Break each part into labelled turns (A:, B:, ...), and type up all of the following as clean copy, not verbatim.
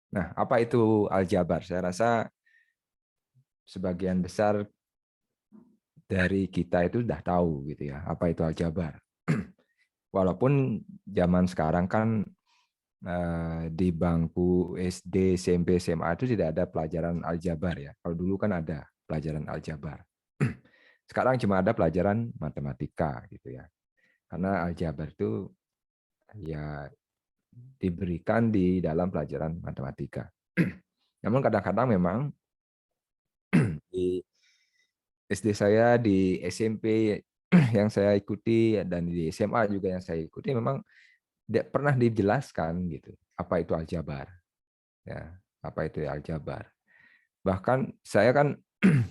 A: Nah, apa itu aljabar? Saya rasa sebagian besar dari kita itu sudah tahu gitu ya, apa itu aljabar. Walaupun zaman sekarang kan di bangku SD, SMP, SMA itu tidak ada pelajaran aljabar ya. Kalau dulu kan ada pelajaran aljabar. Sekarang cuma ada pelajaran matematika gitu ya. Karena aljabar itu ya diberikan di dalam pelajaran matematika. Namun kadang-kadang memang di SD saya, di SMP yang saya ikuti dan di SMA juga yang saya ikuti memang tidak pernah dijelaskan gitu apa itu aljabar ya, apa itu aljabar. Bahkan saya kan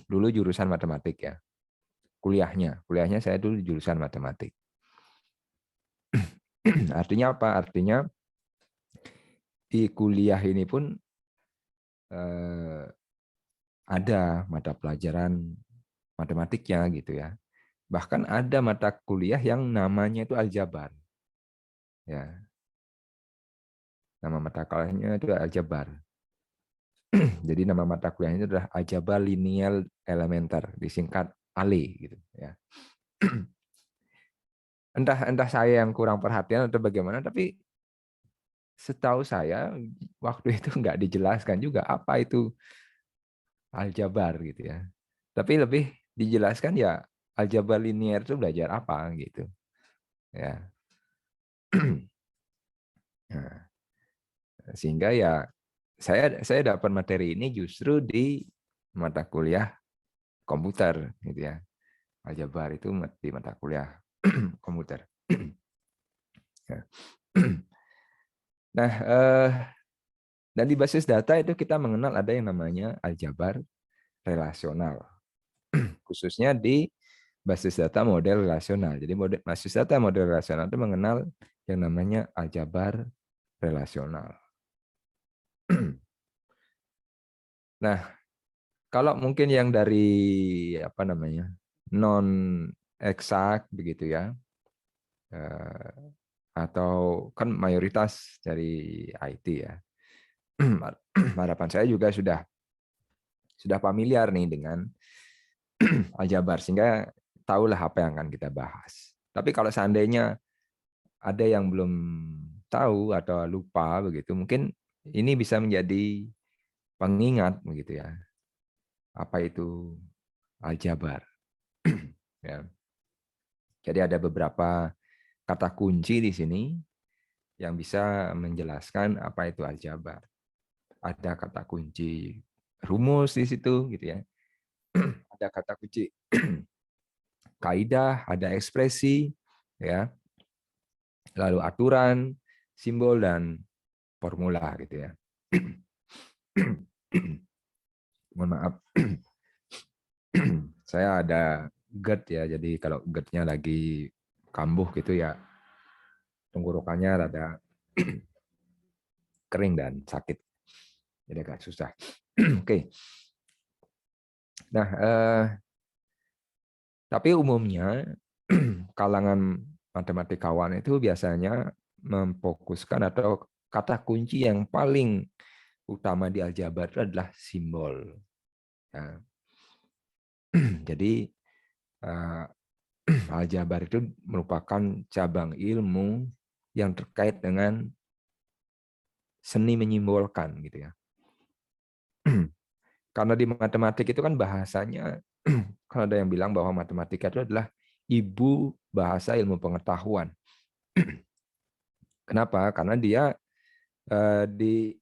A: dulu jurusan matematik ya, kuliahnya saya dulu jurusan matematik. Artinya apa? Artinya di kuliah ini pun ada mata pelajaran matematiknya gitu ya. Bahkan ada mata kuliah yang namanya itu aljabar. Ya, nama mata kuliahnya itu aljabar. Jadi nama mata kuliahnya itu adalah aljabar lineal elementer, disingkat ALE gitu ya. Entah saya yang kurang perhatian atau bagaimana, tapi setahu saya waktu itu nggak dijelaskan juga apa itu aljabar gitu ya. Tapi lebih dijelaskan ya aljabar linear itu belajar apa gitu ya. Nah, sehingga ya saya dapat materi ini justru di mata kuliah komputer gitu ya. Aljabar itu di mata kuliah komputer. Ya. Nah, dan di basis data itu kita mengenal ada yang namanya aljabar relasional, khususnya di basis data model relasional. Jadi basis data model relasional itu mengenal yang namanya aljabar relasional. Nah, kalau mungkin yang dari apa namanya non eksak begitu ya, atau kan mayoritas dari IT ya. Harapan saya juga sudah familiar nih dengan aljabar sehingga tahulah apa yang akan kita bahas. Tapi kalau seandainya ada yang belum tahu atau lupa begitu, mungkin ini bisa menjadi pengingat begitu ya. Apa itu aljabar? Ya. Jadi ada beberapa kata kunci di sini yang bisa menjelaskan apa itu aljabar. Ada kata kunci rumus di situ gitu ya. Ada kata kunci kaidah, ada ekspresi ya. Lalu aturan, simbol dan formula gitu ya. Mohon maaf. Saya ada GERD ya, jadi kalau GERD-nya lagi kambuh gitu ya, tenggorokannya rada kering dan sakit. Jadi agak susah. Oke. Nah, tapi umumnya kalangan matematikawan itu biasanya memfokuskan atau kata kunci yang paling utama di aljabar itu adalah simbol. Ya. Jadi aljabar itu merupakan cabang ilmu yang terkait dengan seni menyimbolkan gitu ya. Karena di matematik itu kan bahasanya, kalau ada yang bilang bahwa matematika itu adalah ibu bahasa ilmu pengetahuan. Kenapa? Karena dia di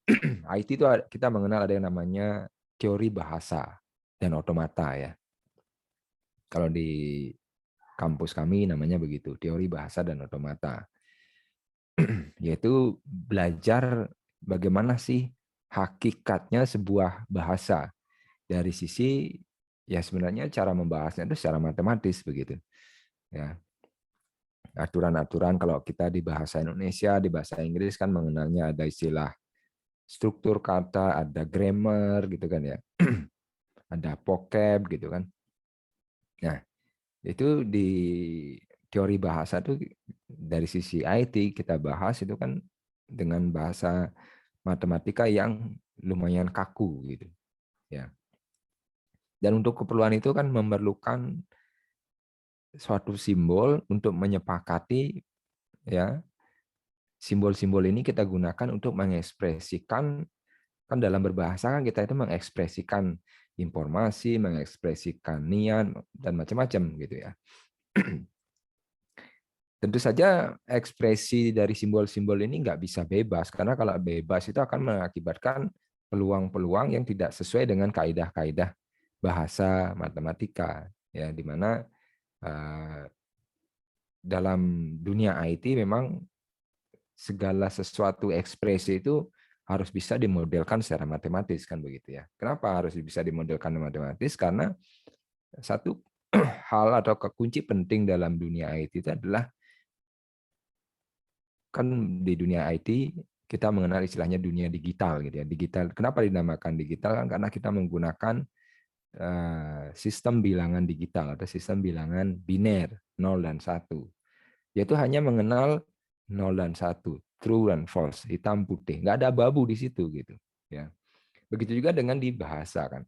A: IT itu kita mengenal ada yang namanya teori bahasa dan otomata ya. Kalau di kampus kami namanya begitu, teori bahasa dan otomata. Yaitu belajar bagaimana sih hakikatnya sebuah bahasa dari sisi ya sebenarnya cara membahasnya itu secara matematis begitu ya. Aturan-aturan kalau kita di bahasa Indonesia, di bahasa Inggris kan mengenalnya ada istilah struktur kata, ada grammar gitu kan ya. Ada vocab gitu kan. Nah, itu di teori bahasa itu dari sisi IT kita bahas itu kan dengan bahasa matematika yang lumayan kaku gitu ya. Dan untuk keperluan itu kan memerlukan suatu simbol untuk menyepakati ya. Simbol-simbol ini kita gunakan untuk mengekspresikan, kan dalam berbahasa kan kita itu mengekspresikan informasi, mengekspresikan niat dan macam-macam gitu ya. Tentu saja ekspresi dari simbol-simbol ini nggak bisa bebas, karena kalau bebas itu akan mengakibatkan peluang-peluang yang tidak sesuai dengan kaidah-kaidah bahasa matematika, ya, di mana dalam dunia IT memang segala sesuatu ekspresi itu harus bisa dimodelkan secara matematis, kan begitu ya. Kenapa harus bisa dimodelkan matematis? Karena satu hal atau kunci penting dalam dunia IT itu adalah, kan di dunia IT kita mengenal istilahnya dunia digital gitu ya. Digital. Kenapa dinamakan digital? Kan karena kita menggunakan sistem bilangan digital atau sistem bilangan biner 0 dan 1. Yaitu hanya mengenal 0 dan 1, true dan false, hitam putih. Nggak ada abu-abu di situ gitu ya. Begitu juga dengan di bahasa kan.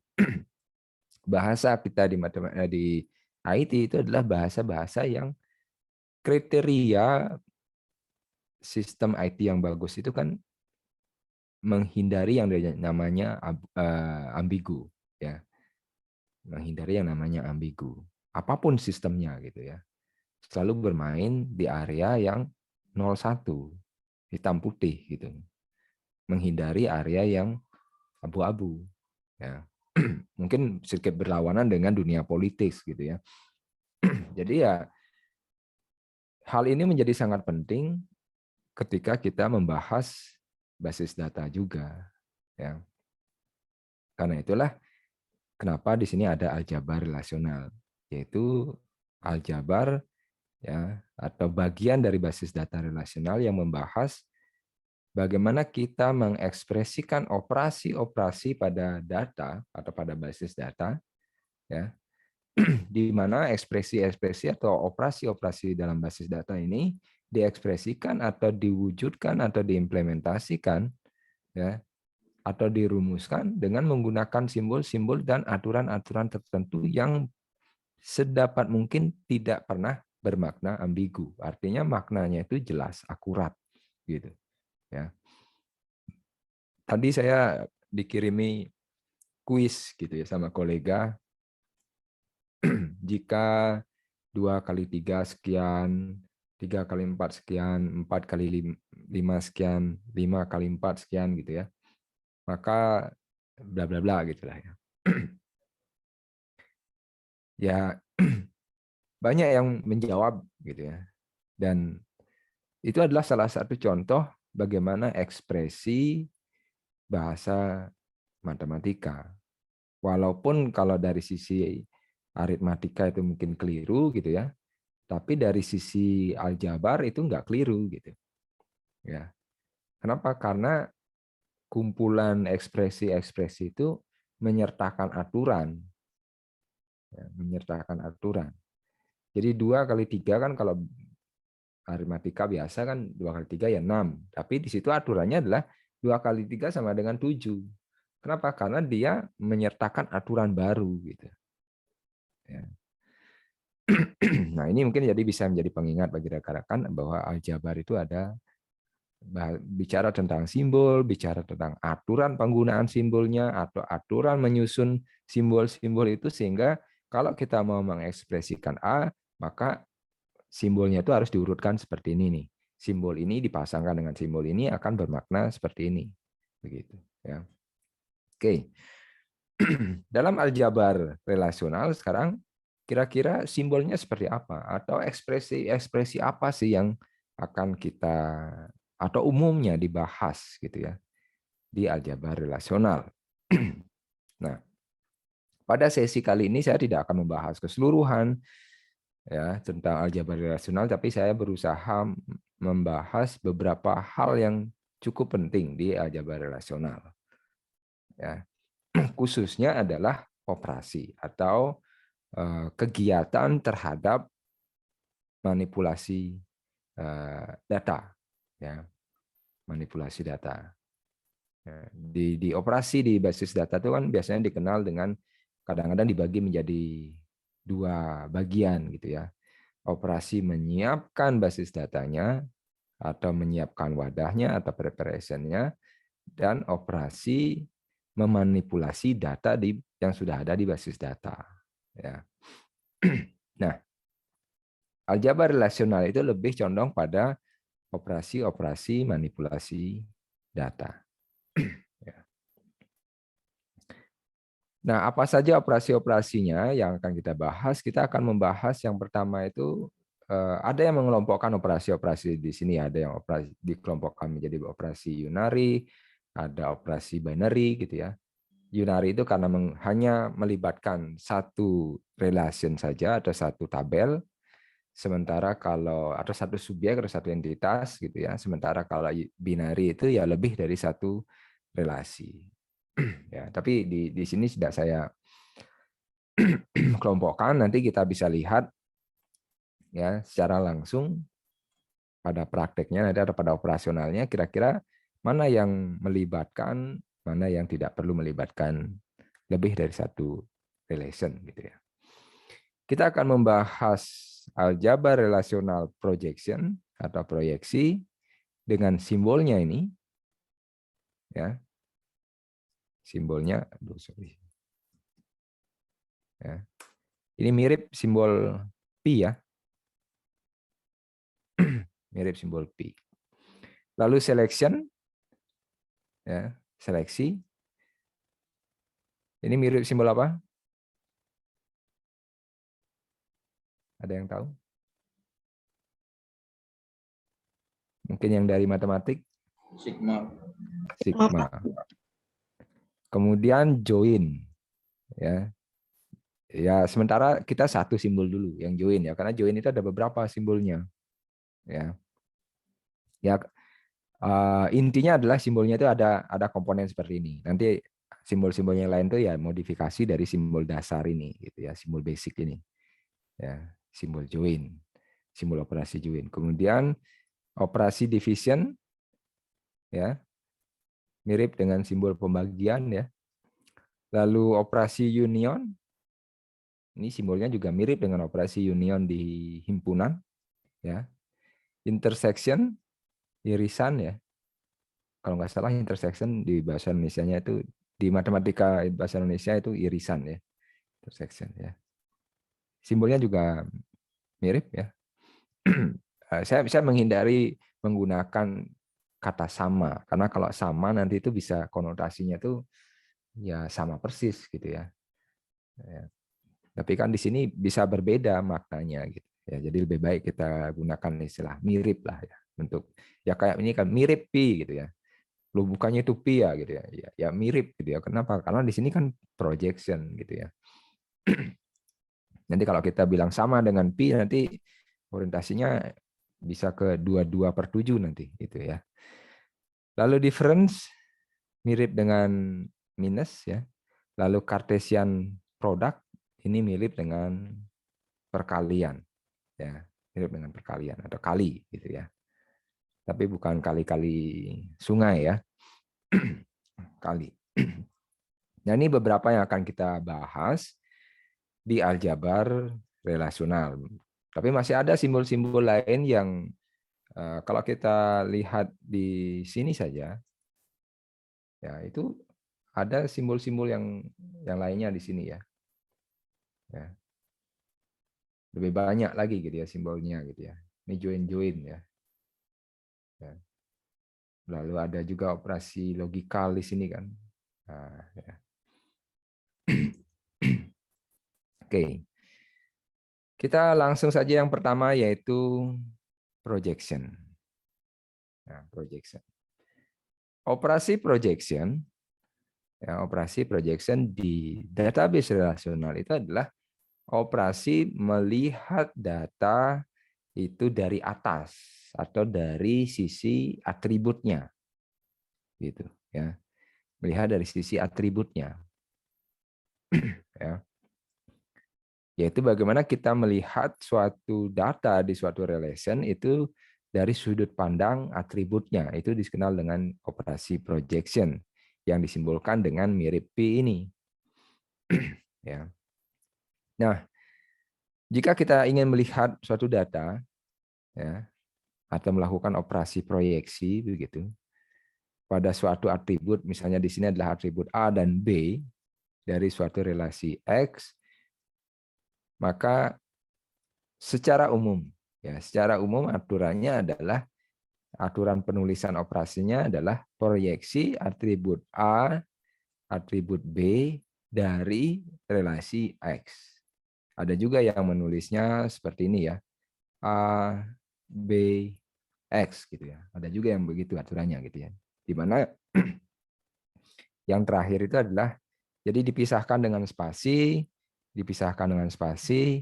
A: Bahasa kita di IT itu adalah bahasa-bahasa yang kriteria sistem IT yang bagus itu kan menghindari yang namanya ambigu ya. Menghindari yang namanya ambigu. Apapun sistemnya gitu ya. Selalu bermain di area yang 01, hitam putih gitu. Menghindari area yang abu-abu ya. Mungkin sedikit berlawanan dengan dunia politik gitu ya. Jadi ya hal ini menjadi sangat penting ketika kita membahas basis data juga ya. Karena itulah kenapa di sini ada aljabar relasional, yaitu aljabar ya atau bagian dari basis data relasional yang membahas bagaimana kita mengekspresikan operasi-operasi pada data atau pada basis data ya, di mana ekspresi-ekspresi atau operasi-operasi dalam basis data ini diekspresikan atau diwujudkan atau diimplementasikan ya atau dirumuskan dengan menggunakan simbol-simbol dan aturan-aturan tertentu yang sedapat mungkin tidak pernah bermakna ambigu. Artinya maknanya itu jelas, akurat gitu ya. Tadi saya dikirimi kuis gitu ya sama kolega, jika 2 kali 3 sekian, 3 kali 4 sekian, 4 kali 5 sekian, 5 kali 4 sekian gitu ya. Maka bla bla bla gitulah ya. Ya banyak yang menjawab gitu ya. Dan itu adalah salah satu contoh bagaimana ekspresi bahasa matematika. Walaupun kalau dari sisi aritmatika itu mungkin keliru gitu ya, tapi dari sisi aljabar itu nggak keliru gitu. Ya. Kenapa? Karena kumpulan ekspresi-ekspresi itu menyertakan aturan. Ya, menyertakan aturan. Jadi 2 kali 3 kan kalau aritmatika biasa kan 2 kali 3 ya 6. Tapi di situ aturannya adalah 2 kali 3 sama dengan 7. Kenapa? Karena dia menyertakan aturan baru gitu. Ya. Nah, ini mungkin jadi bisa menjadi pengingat bagi rekan-rekan bahwa aljabar itu ada bicara tentang simbol, bicara tentang aturan penggunaan simbolnya atau aturan menyusun simbol-simbol itu sehingga kalau kita mau mengekspresikan A, maka simbolnya itu harus diurutkan seperti ini nih. Simbol ini dipasangkan dengan simbol ini akan bermakna seperti ini. Begitu ya. Oke. Dalam aljabar relasional sekarang kira-kira simbolnya seperti apa atau ekspresi-ekspresi apa sih yang akan kita atau umumnya dibahas gitu ya di aljabar relasional. Nah, pada sesi kali ini saya tidak akan membahas keseluruhan ya tentang aljabar relasional, tapi saya berusaha membahas beberapa hal yang cukup penting di aljabar relasional. Ya, khususnya adalah operasi atau kegiatan terhadap manipulasi data, ya, manipulasi data. Di operasi di basis data itu kan biasanya dikenal dengan kadang-kadang dibagi menjadi dua bagian gitu ya. Operasi menyiapkan basis datanya atau menyiapkan wadahnya atau preparation-nya, dan operasi memanipulasi data yang sudah ada di basis data. Ya. Nah, aljabar relasional itu lebih condong pada operasi-operasi manipulasi data. Ya. Nah, apa saja operasi-operasinya yang akan kita bahas? Kita akan membahas yang pertama itu ada yang mengelompokkan operasi-operasi di sini, ada yang operasi dikelompokkan menjadi operasi unary, ada operasi binary gitu ya. Unary itu karena hanya melibatkan satu relation saja atau satu tabel, sementara kalau atau satu subjek atau satu entitas gitu ya. Sementara kalau binary itu ya lebih dari satu relasi. Ya, tapi di sini sudah saya kelompokkan, nanti kita bisa lihat ya secara langsung pada prakteknya nanti atau pada operasionalnya kira-kira mana yang melibatkan, mana yang tidak perlu melibatkan lebih dari satu relation gitu ya. Kita akan membahas aljabar relasional projection atau proyeksi dengan simbolnya ini ya. Simbolnya ya. Ini mirip simbol pi ya. Mirip simbol pi. Lalu selection ya, seleksi. Ini mirip simbol apa? Ada yang tahu? Mungkin yang dari matematik?
B: Sigma.
A: Sigma. Kemudian join. Ya. Ya, sementara kita satu simbol dulu yang join ya, karena join itu ada beberapa simbolnya. Ya. Ya, intinya adalah simbolnya itu ada komponen seperti ini. Nanti simbol-simbolnya yang lain itu ya modifikasi dari simbol dasar ini gitu ya, simbol basic ini. Ya, simbol join. Simbol operasi join. Kemudian operasi division ya. Mirip dengan simbol pembagian ya. Lalu operasi union, ini simbolnya juga mirip dengan operasi union di himpunan. Ya. Intersection, irisan ya. Kalau nggak salah intersection di bahasa Indonesianya itu, di matematika bahasa Indonesia itu irisan ya. Intersection ya. Simbolnya juga mirip ya. Saya menghindari menggunakan kata sama, karena kalau sama nanti itu bisa konotasinya itu ya sama persis gitu ya. Tapi kan di sini bisa berbeda maknanya gitu. Ya, jadi lebih baik kita gunakan istilah mirip lah ya. Bentuk ya kayak ini kan mirip pi gitu ya. Lu bukannya itu pi ya gitu ya. Ya mirip gitu ya. Kenapa? Karena di sini kan projection gitu ya. Nanti kalau kita bilang sama dengan pi nanti orientasinya bisa ke 22/7 nanti gitu ya. Lalu difference mirip dengan minus ya. Lalu Cartesian product ini mirip dengan perkalian ya, mirip dengan perkalian atau kali gitu ya. Tapi bukan kali-kali sungai ya. Kali. Nah, ini beberapa yang akan kita bahas di aljabar relasional. Tapi masih ada simbol-simbol lain yang kalau kita lihat di sini saja ya itu ada simbol-simbol yang lainnya di sini ya. Ya. Lebih banyak lagi gitu ya simbolnya gitu ya. Ini join-join ya. Ya. Lalu ada juga operasi logikal di sini kan. Nah, ya. Oke. Kita langsung saja yang pertama yaitu projection. Nah, projection. Operasi projection ya, operasi projection di database relasional itu adalah operasi melihat data itu dari atas atau dari sisi atributnya. Gitu ya. Melihat dari sisi atributnya. Ya. Yaitu bagaimana kita melihat suatu data di suatu relation itu dari sudut pandang atributnya. Itu dikenal dengan operasi projection. yang disimbolkan dengan mirip P ini. Ya. Nah, jika kita ingin melihat suatu data, ya, atau melakukan operasi proyeksi begitu pada suatu atribut, misalnya di sini adalah atribut A dan B dari suatu relasi X, maka secara umum aturannya adalah aturan penulisan operasinya adalah proyeksi atribut A, atribut B dari relasi X. Ada juga yang menulisnya seperti ini ya, A, B, X gitu ya. Ada juga yang begitu aturannya gitu ya. Di mana yang terakhir itu adalah jadi dipisahkan dengan spasi,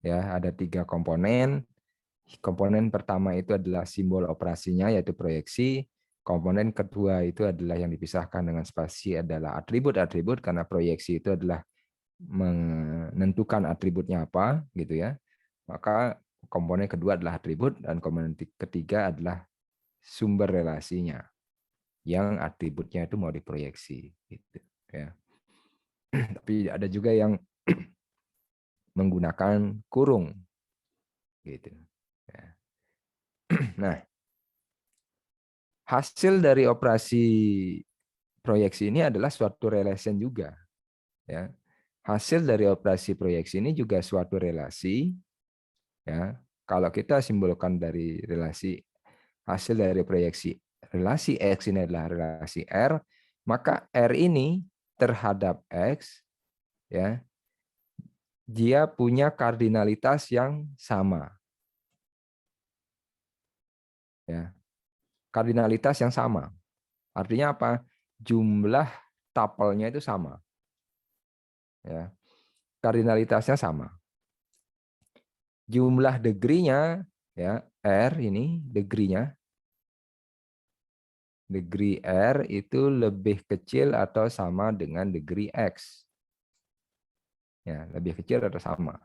A: ya ada 3 komponen. Komponen pertama itu adalah simbol operasinya yaitu proyeksi. Komponen kedua itu adalah yang dipisahkan dengan spasi adalah atribut-atribut karena proyeksi itu adalah menentukan atributnya apa gitu ya. Maka komponen kedua adalah atribut dan komponen ketiga adalah sumber relasinya yang atributnya itu mau diproyeksi gitu ya. Tapi ada juga yang menggunakan kurung gitu. Ya. Nah, hasil dari operasi proyeksi ini adalah suatu relation juga. Ya. Hasil dari operasi proyeksi ini juga suatu relasi. Ya. Kalau kita simbolkan dari relasi hasil dari proyeksi relasi X ini adalah relasi R, maka R ini terhadap X, ya, dia punya kardinalitas yang sama. Ya. Kardinalitas yang sama. Artinya apa? Jumlah tupelnya itu sama. Ya. Kardinalitasnya sama. Jumlah degree-nya ya, R ini degree-nya. Degree R itu lebih kecil atau sama dengan degree X. Ya, lebih kecil atau sama.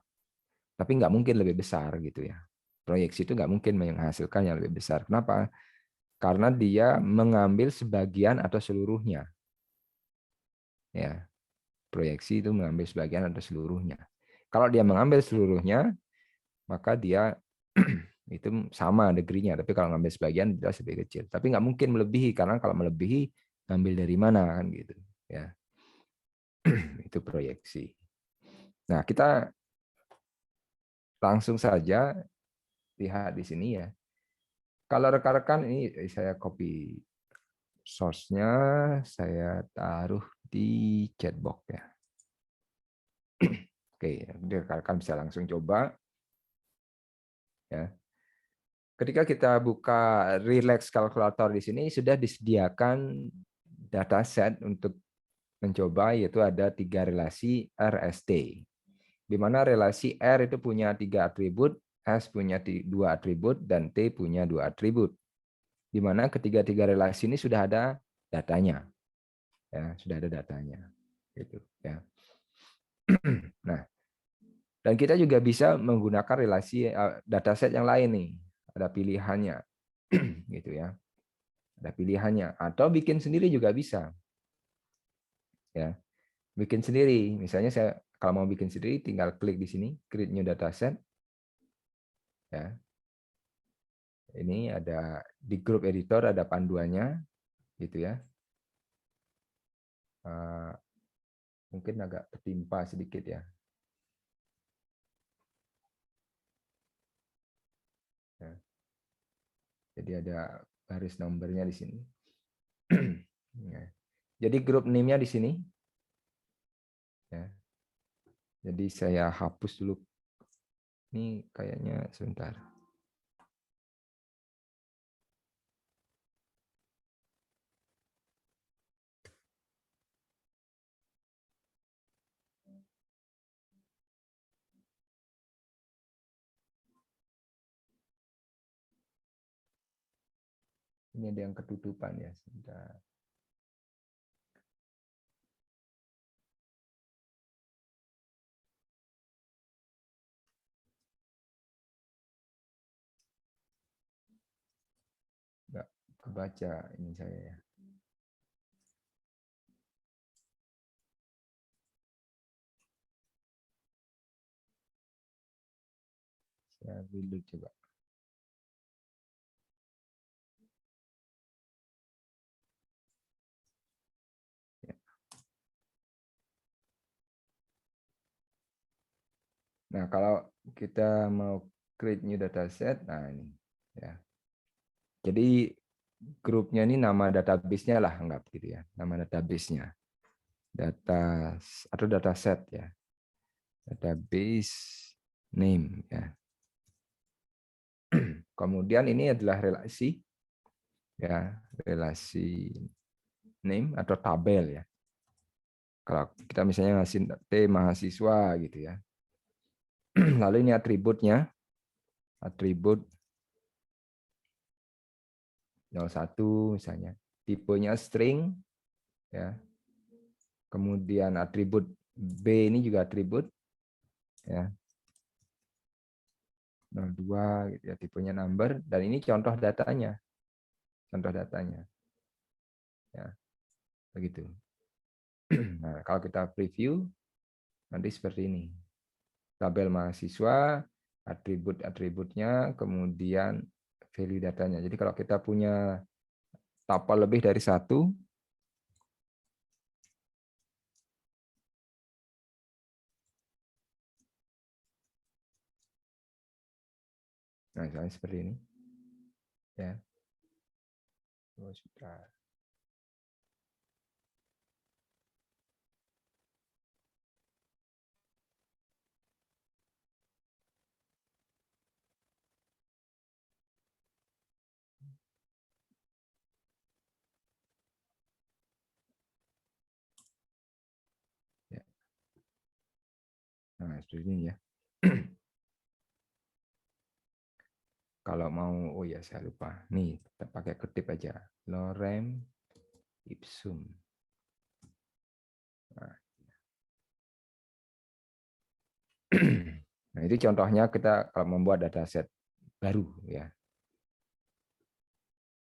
A: Tapi nggak mungkin lebih besar gitu ya. Proyeksi itu nggak mungkin menghasilkan yang lebih besar. Kenapa? Karena dia mengambil sebagian atau seluruhnya. Ya, proyeksi itu mengambil sebagian atau seluruhnya. Kalau dia mengambil seluruhnya, maka dia itu sama degree-nya. Tapi kalau ngambil sebagian jelas lebih kecil. Tapi nggak mungkin melebihi karena kalau melebihi ngambil dari mana kan gitu. Ya, itu proyeksi. Nah, kita langsung saja lihat di sini ya. Kalau rekan-rekan ini saya copy source-nya, saya taruh di chatbox ya. Oke, rekan-rekan bisa langsung coba ya. Ketika kita buka Relax Calculator di sini sudah disediakan dataset untuk mencoba, yaitu ada 3 relasi RST. Di mana relasi R itu punya 3 atribut, S punya 2 atribut, dan T punya 2 atribut. Di mana ketiga-tiga relasi ini sudah ada datanya. Ya, sudah ada datanya. Gitu, ya. Nah, dan kita juga bisa menggunakan relasi dataset yang lain nih. Ada pilihannya. Gitu ya. Ada pilihannya atau bikin sendiri juga bisa. Ya. Bikin sendiri. Misalnya saya kalau mau bikin sendiri tinggal klik di sini create new dataset. Ya. Ini ada di grup editor ada panduannya gitu ya. Mungkin agak tertimpa sedikit ya. Ya. Jadi ada garis nomornya di sini. Ya. Jadi grup name-nya di sini. Ya. Jadi saya hapus dulu. Ini kayaknya sebentar. Ini ada yang ketutupan ya. Sebentar. Nggak kebaca ini saya ya. Saya reload coba. Ya. Nah, kalau kita mau create new dataset, nah ini ya. Jadi grupnya ini nama database-nya lah, anggap gitu ya. Nama database-nya. Data atau dataset ya. Database name ya. Kemudian ini adalah relasi ya, relasi name atau tabel ya. Kalau kita misalnya ngasih T mahasiswa gitu ya. Lalu ini atributnya, atribut 01 misalnya. Tipenya string ya. Kemudian atribut B ini juga atribut ya. 02 gitu ya, tipenya number, dan ini contoh datanya. Contoh datanya. Ya, begitu. Nah, kalau kita preview nanti seperti ini. Tabel mahasiswa, atribut-atributnya, kemudian value datanya. Jadi kalau kita punya tapel lebih dari satu, nah misalnya seperti ini. Ya. Oh, sudah. Ya. Nah, seperti ini ya. Kalau mau, oh ya saya lupa. Nih, kita pakai ketip aja. Lorem ipsum. Nah, nah, itu contohnya kita kalau membuat dataset baru ya.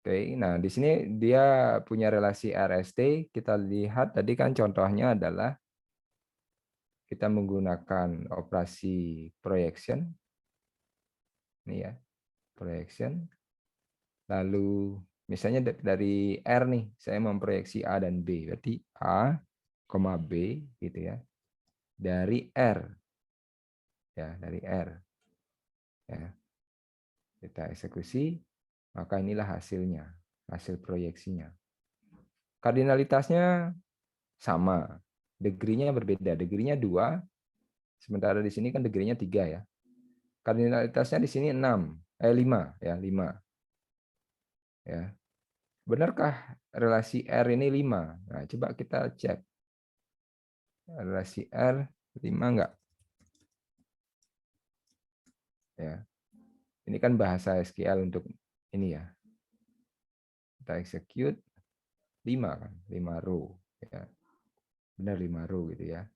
A: Oke, nah di sini dia punya relasi RST. Kita lihat tadi kan contohnya adalah kita menggunakan operasi projection. Ini ya, projection. Lalu misalnya dari R nih, saya memproyeksi A dan B. Berarti A, B gitu ya. Dari R. Ya, dari R. Ya. Kita eksekusi, maka inilah hasilnya, hasil proyeksinya. Kardinalitasnya sama, degree-nya berbeda. Degree-nya 2, sementara di sini kan degree-nya 3 ya. Kardinalitasnya di sini 5 ya, 5. Ya. Benarkah relasi R ini 5? Nah, coba kita cek. Relasi R 5 enggak? Ya. Ini kan bahasa SQL untuk ini ya. Kita execute 5 kan, 5 row ya. Benar 5 row gitu ya.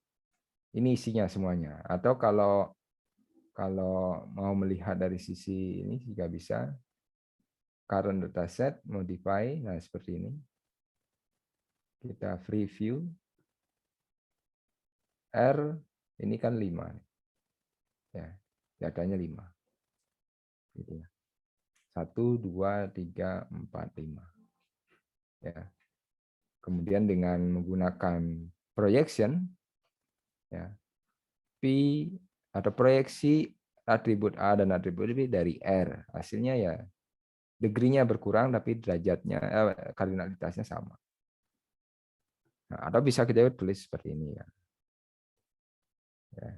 A: Ini isinya semuanya. Atau kalau mau melihat dari sisi ini juga bisa current dataset modify, nah seperti ini. Kita free view. R ini kan 5. Ya, datanya 5. Gitu ya. 1 2 3 4 5. Ya. Kemudian dengan menggunakan projection ya. P atau proyeksi atribut A dan atribut B dari R. Hasilnya ya degree-nya berkurang tapi derajatnya kardinalitasnya sama. Nah, atau bisa kita tulis seperti ini ya. Ya,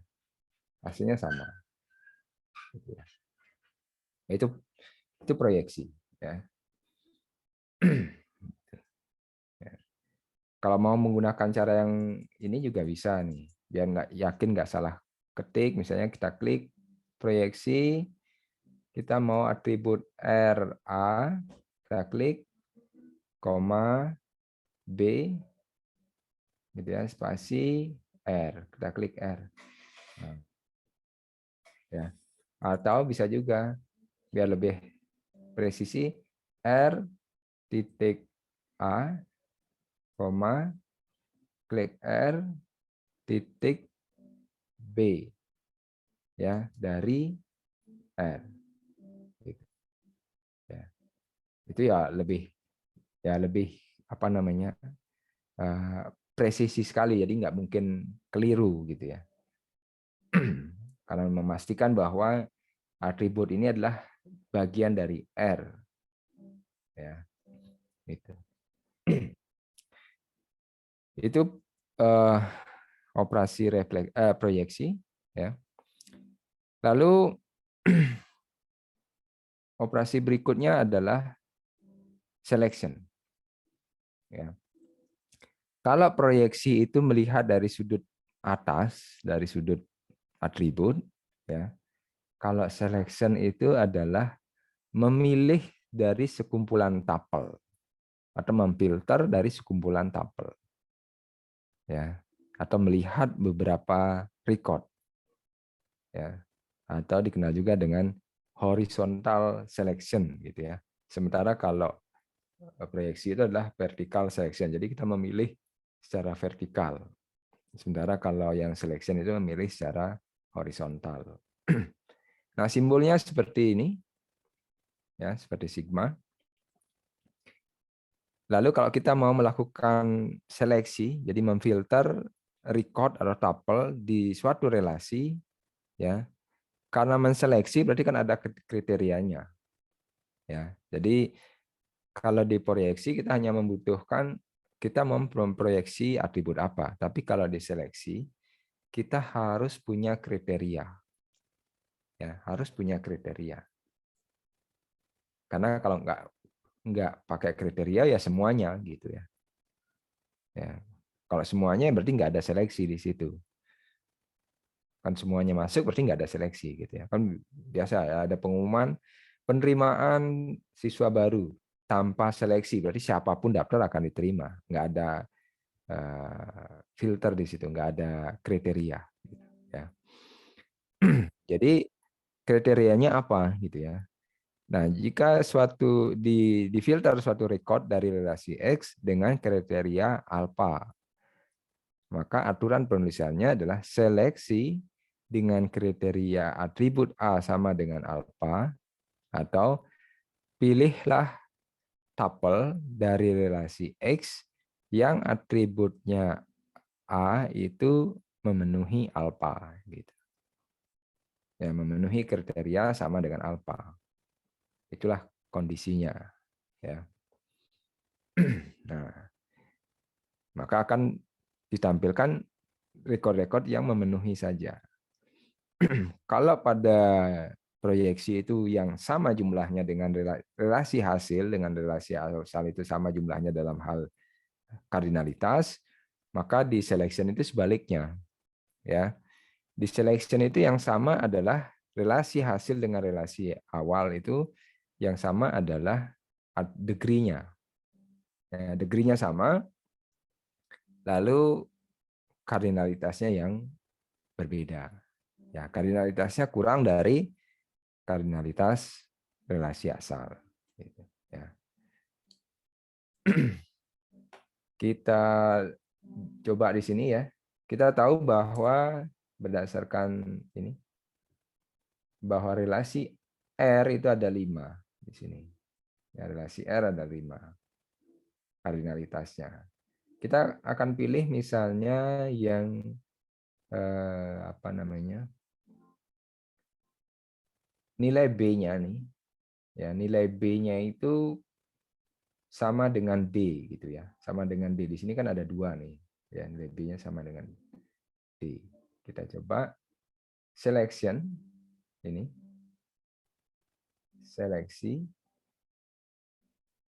A: hasilnya sama. Gitu ya. Itu proyeksi ya. Ya. Kalau mau menggunakan cara yang ini juga bisa nih, biar nggak yakin nggak salah ketik, misalnya kita klik proyeksi, kita mau atribut RA, kita klik, koma, B, gitu ya, spasi, R, kita klik R. Nah, ya. Atau bisa juga, biar lebih presisi, R titik A, koma, klik R titik B, ya, dari R. Gitu. Ya. Itu ya lebih apa namanya, presisi sekali, jadi nggak mungkin keliru gitu ya. Karena memastikan bahwa atribut ini adalah bagian dari R, ya. Itu itu eh, operasi proyeksi, ya. Lalu operasi berikutnya adalah selection, ya. Kalau proyeksi itu melihat dari sudut atas, dari sudut atribut, ya. Kalau selection itu adalah memilih dari sekumpulan tupel atau memfilter dari sekumpulan tupel, ya, atau melihat beberapa record, ya, atau dikenal juga dengan horizontal selection gitu ya. Sementara kalau proyeksi itu adalah vertical selection, jadi kita memilih secara vertikal. Sementara kalau yang selection itu memilih secara horizontal. Nah, simbolnya seperti ini, ya, seperti sigma. Lalu kalau kita mau melakukan seleksi, jadi memfilter record atau tuple di suatu relasi, ya, karena menseleksi berarti kan ada kriterianya, ya. Jadi kalau di proyeksi kita hanya membutuhkan kita memproyeksi atribut apa, tapi kalau di seleksi kita harus punya kriteria, ya, harus punya kriteria. Karena kalau nggak pakai kriteria ya semuanya gitu ya. Ya. Kalau semuanya berarti nggak ada seleksi di situ. Kan semuanya masuk berarti nggak ada seleksi gitu ya. Kan biasa ya, ada pengumuman penerimaan siswa baru tanpa seleksi, berarti siapapun daftar akan diterima. Nggak ada filter di situ, nggak ada kriteria. Ya. Jadi kriterianya apa gitu ya. Nah, jika difilter suatu record dari relasi X dengan kriteria alfa, maka aturan penulisannya adalah seleksi dengan kriteria atribut A sama dengan alfa, atau pilihlah tuple dari relasi X yang atributnya A itu memenuhi alfa, gitu. Ya, memenuhi kriteria sama dengan alfa. Itulah kondisinya, ya. Nah, maka akan ditampilkan rekod-rekod yang memenuhi saja. Kalau pada proyeksi itu yang sama jumlahnya dengan relasi hasil dengan relasi asal itu sama jumlahnya dalam hal kardinalitas, maka di selection itu sebaliknya, ya. Di selection itu yang sama adalah relasi hasil dengan relasi awal itu yang sama adalah degree-nya. Ya, degree-nya sama, lalu kardinalitasnya yang berbeda. Ya, kardinalitasnya kurang dari kardinalitas relasi asal. Gitu, ya. Kita coba di sini ya. Kita tahu bahwa berdasarkan ini, bahwa relasi R itu ada 5 di sini. Ya, relasi R ada 5 kardinalitasnya. Kita akan pilih misalnya yang apa namanya, nilai B-nya nih. Ya, nilai B-nya itu sama dengan D gitu ya. Sama dengan D. Di sini kan ada 2 nih. Ya, nilai B-nya sama dengan D. Kita coba selection ini. Seleksi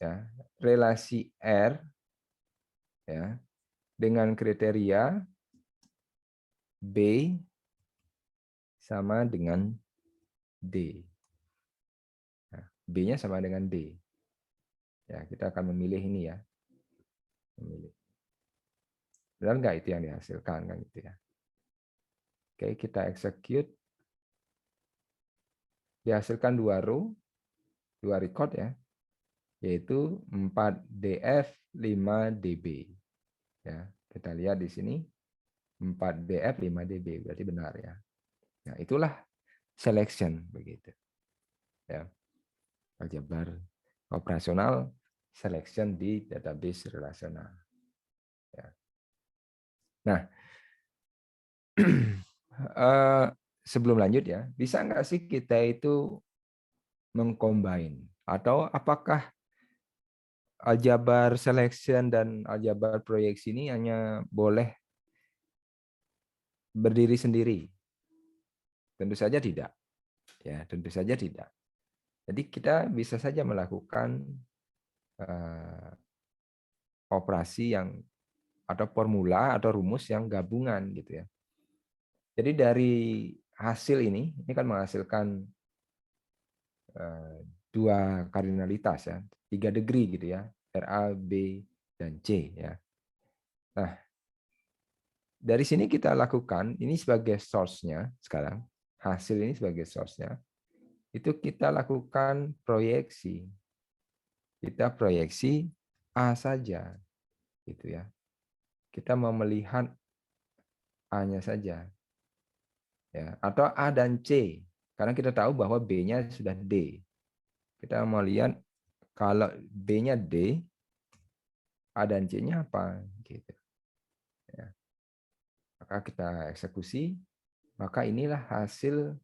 A: ya, relasi R ya dengan kriteria B sama dengan D. Nah, B-nya sama dengan D. Ya, kita akan memilih ini ya. Memilih. Benar nggak itu yang dihasilkan kan gitu ya. Oke, kita execute. Dihasilkan 2 row, 2 record ya, yaitu 4DF, 5DB. Ya, kita lihat di sini 4DF, 5DB berarti benar ya. Nah, itulah selection begitu. ya. Aljabar operasional selection di database relasional. Ya. Nah, sebelum lanjut ya, bisa nggak sih kita itu mengcombine? Atau apakah aljabar selection dan aljabar proyeksi ini hanya boleh berdiri sendiri? Tentu saja tidak. Ya, tentu saja tidak. Jadi kita bisa saja melakukan operasi yang atau formula atau rumus yang gabungan gitu ya. Jadi dari hasil ini kan menghasilkan dua kardinalitas ya, 3 degree gitu ya, RA, B, dan C ya. Nah, dari sini kita lakukan ini sebagai source-nya sekarang, hasil ini sebagai source-nya, itu kita lakukan proyeksi. Kita proyeksi A saja gitu ya. Kita mau melihat A-nya saja ya, atau A dan C karena kita tahu bahwa B-nya sudah D. Kita mau lihat kalau B-nya D, A dan C-nya apa gitu. Ya. Maka kita eksekusi, maka inilah hasil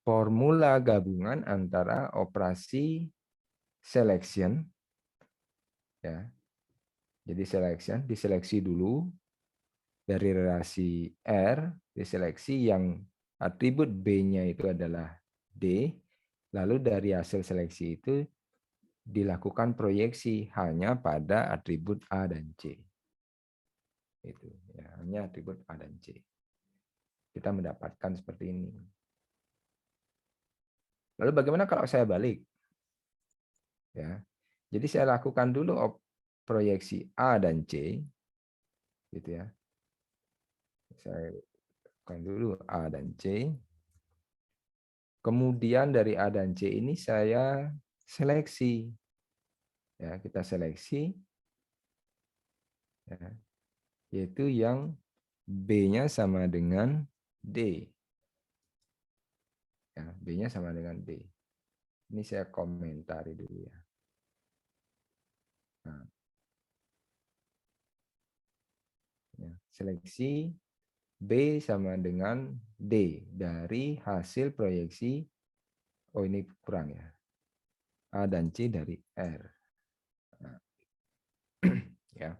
A: formula gabungan antara operasi selection ya. Jadi selection, diseleksi dulu dari relasi R, diseleksi yang atribut B-nya itu adalah D, lalu dari hasil seleksi itu dilakukan proyeksi hanya pada atribut A dan C. Itu ya, hanya atribut A dan C. Kita mendapatkan seperti ini. Lalu bagaimana kalau saya balik? Ya. Jadi saya lakukan dulu proyeksi A dan C gitu ya. Saya lakukan dulu A dan C. Kemudian dari A dan C ini saya seleksi. Ya, kita seleksi ya, yaitu yang B-nya sama dengan D. Ya, B-nya sama dengan D. Ini saya komentari dulu ya. Nah, ya, seleksi B sama dengan D dari hasil proyeksi. Oh ini kurang ya. A dan C dari R. Nah, ya.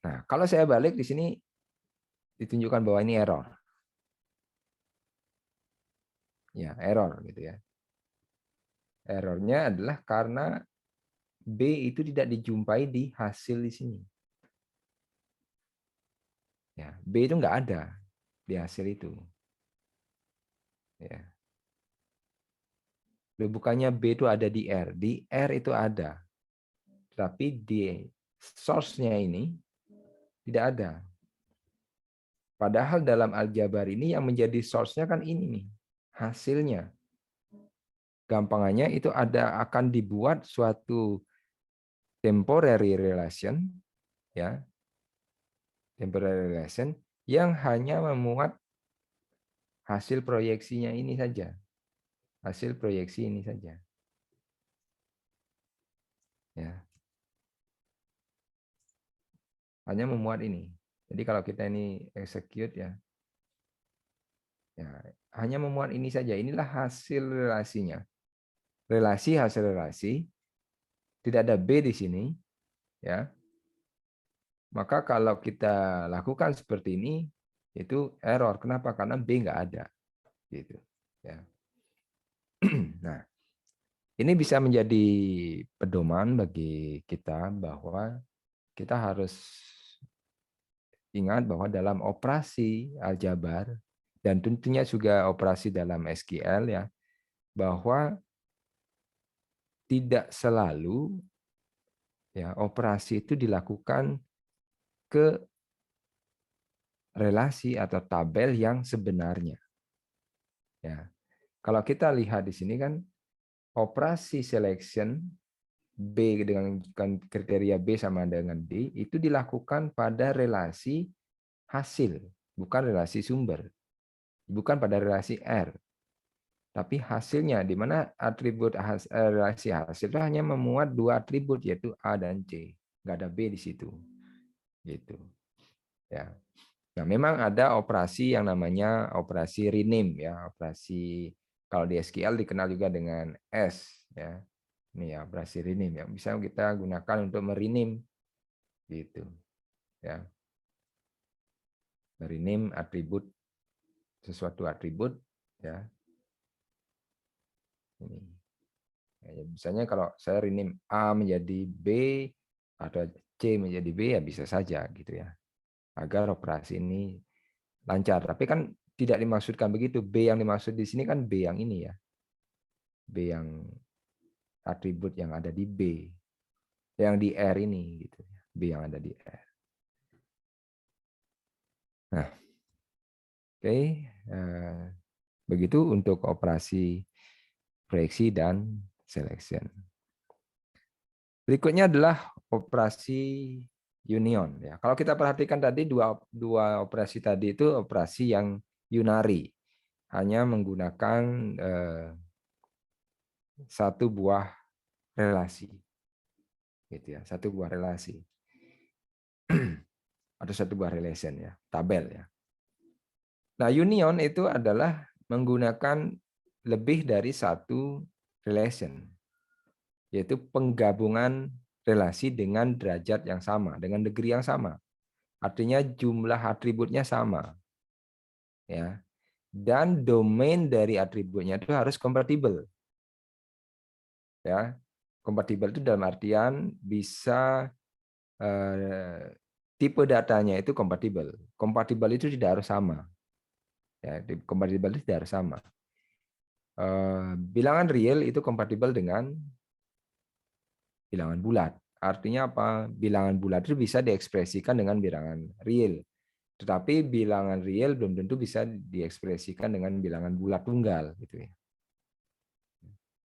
A: Nah, kalau saya balik di sini ditunjukkan bahwa ini error. Ya, error gitu ya. Errornya adalah karena B itu tidak dijumpai di hasil di sini. Ya, B itu nggak ada di hasil itu. Ya. Bukannya B itu ada di R. Di R itu ada. Tapi di source-nya ini tidak ada. Padahal dalam aljabar ini yang menjadi source-nya kan ini nih, hasilnya. Gampangannya itu akan dibuat suatu temporary relation ya. Temporary relation yang hanya memuat hasil proyeksinya ini saja. Hasil proyeksi ini saja. Ya. Hanya memuat ini. Jadi kalau kita ini execute ya, ya hanya memuat ini saja. Inilah hasil relasinya. Relasi hasil relasi. Tidak ada B di sini, ya. Maka kalau kita lakukan seperti ini, itu error. Kenapa? Karena B nggak ada. Gitu. Ya. Nah, ini bisa menjadi pedoman bagi kita bahwa kita harus ingat bahwa dalam operasi aljabar dan tentunya juga operasi dalam SQL ya, bahwa tidak selalu ya operasi itu dilakukan ke relasi atau tabel yang sebenarnya. Ya. Kalau kita lihat di sini kan operasi selection B dengan kriteria B sama dengan D itu dilakukan pada relasi hasil, bukan relasi sumber. Bukan pada relasi R. tapi hasilnya di mana atribut relasi hasil itu hanya memuat 2 atribut yaitu A dan C, nggak ada B di situ, gitu. Ya. Nah, memang ada operasi yang namanya operasi rename ya, operasi kalau di SQL dikenal juga dengan S ya. Ini ya operasi rename yang bisa kita gunakan untuk merename gitu ya. Merename atribut sesuatu atribut ya. Ini. Ya, misalnya kalau saya rename A menjadi B atau C menjadi B ya bisa saja gitu ya. Agar operasi ini lancar. Tapi kan tidak dimaksudkan begitu. B yang dimaksud di sini kan B yang ini ya. B yang atribut yang ada di B. Yang di R ini gitu. B yang ada di R. Nah, oke. Begitu untuk operasi proyeksi dan selection. Berikutnya adalah operasi union. Ya, kalau kita perhatikan tadi dua operasi tadi itu operasi yang unary, hanya menggunakan satu buah relasi, gitu ya, satu buah relasi atau satu buah relation ya, tabel ya. Nah, union itu adalah menggunakan lebih dari satu relation, yaitu penggabungan relasi dengan derajat yang sama, dengan degree yang sama. Artinya jumlah atributnya sama. Ya. Dan domain dari atributnya itu harus kompatibel. Ya. Kompatibel itu dalam artian bisa tipe datanya itu kompatibel. Kompatibel itu tidak harus sama. Ya, kompatibel itu tidak harus sama. Bilangan real itu kompatibel dengan bilangan bulat. Artinya apa? Bilangan bulat itu bisa diekspresikan dengan bilangan real. Tetapi bilangan real belum tentu bisa diekspresikan dengan bilangan bulat tunggal, gitu ya.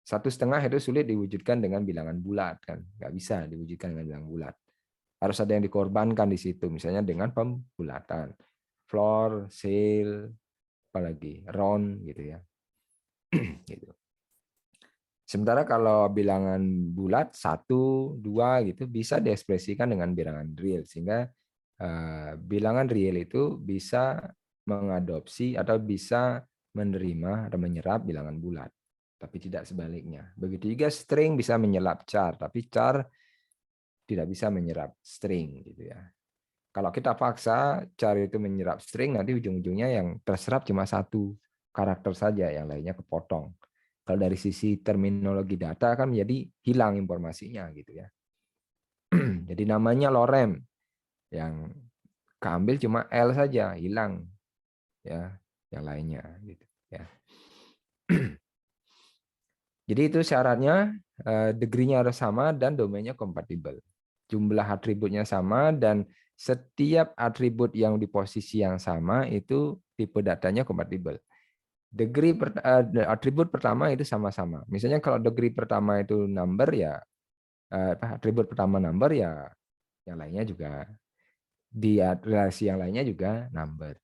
A: 1/2 itu sulit diwujudkan dengan bilangan bulat kan, nggak bisa diwujudkan dengan bilangan bulat. Harus ada yang dikorbankan di situ, misalnya dengan pembulatan, floor, cell, apalagi round, gitu ya. Gitu. Sementara kalau bilangan bulat 1, 2 gitu bisa diekspresikan dengan bilangan real, sehingga bilangan real itu bisa mengadopsi atau bisa menerima atau menyerap bilangan bulat, tapi tidak sebaliknya. Begitu juga string bisa menyerap char, tapi char tidak bisa menyerap string gitu ya. Kalau kita paksa char itu menyerap string, nanti ujung-ujungnya yang terserap cuma satu karakter saja, yang lainnya kepotong. Kalau dari sisi terminologi data kan menjadi hilang informasinya gitu ya. Jadi namanya lorem, yang keambil cuma L saja, hilang ya, yang lainnya gitu ya. Jadi itu syaratnya degree-nya harus sama dan domainnya kompatibel. Jumlah atributnya sama dan setiap atribut yang di posisi yang sama itu tipe datanya kompatibel. Degree atribut pertama itu sama-sama. Misalnya kalau degree pertama itu number ya atribut pertama number ya yang lainnya juga di relasi yang lainnya juga number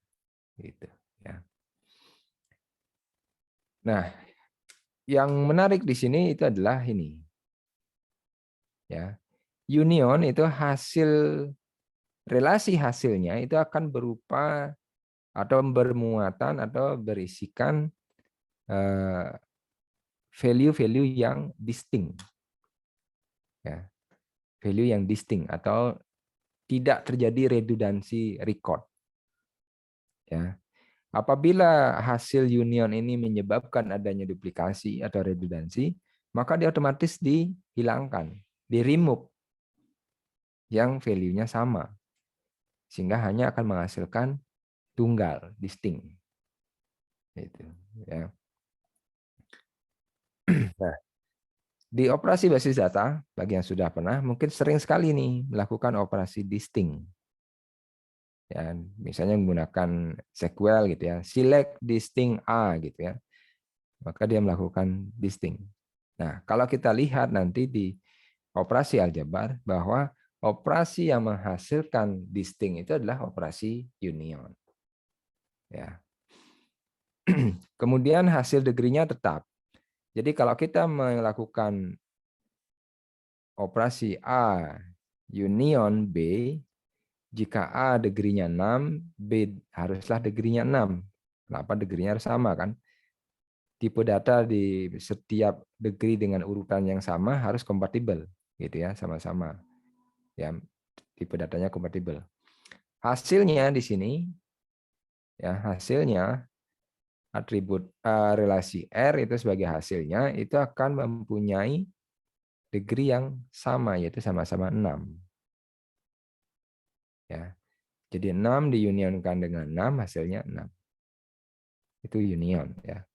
A: gitu ya. Nah, yang menarik di sini itu adalah ini. Ya. Union itu hasil relasi hasilnya itu akan berupa atau bermuatan atau berisikan value-value yang distinct. Ya. Value yang distinct atau tidak terjadi redundansi record. Ya. Apabila hasil union ini menyebabkan adanya duplikasi atau redundansi, maka dia otomatis dihilangkan, di-remove yang value-nya sama. Sehingga hanya akan menghasilkan tunggal, distinct. Itu, ya. Nah, di operasi basis data, bagi yang sudah pernah, mungkin sering sekali nih melakukan operasi distinct. Ya, misalnya menggunakan SQL gitu ya, select distinct A gitu ya. Maka dia melakukan distinct. Nah, kalau kita lihat nanti di operasi aljabar bahwa operasi yang menghasilkan distinct itu adalah operasi union. Ya. Kemudian hasil degree-nya tetap. Jadi kalau kita melakukan operasi A union B, jika A degree-nya 6, B haruslah degree-nya 6. Kenapa degree-nya harus sama kan? Tipe data di setiap degree dengan urutan yang sama harus kompatibel, gitu ya, sama-sama. Ya, tipe datanya kompatibel. Hasilnya di sini, ya hasilnya atribut relasi R itu sebagai hasilnya itu akan mempunyai degree yang sama, yaitu sama-sama 6. Ya. Jadi 6 diunionkan dengan 6, hasilnya 6. Itu union. Ya.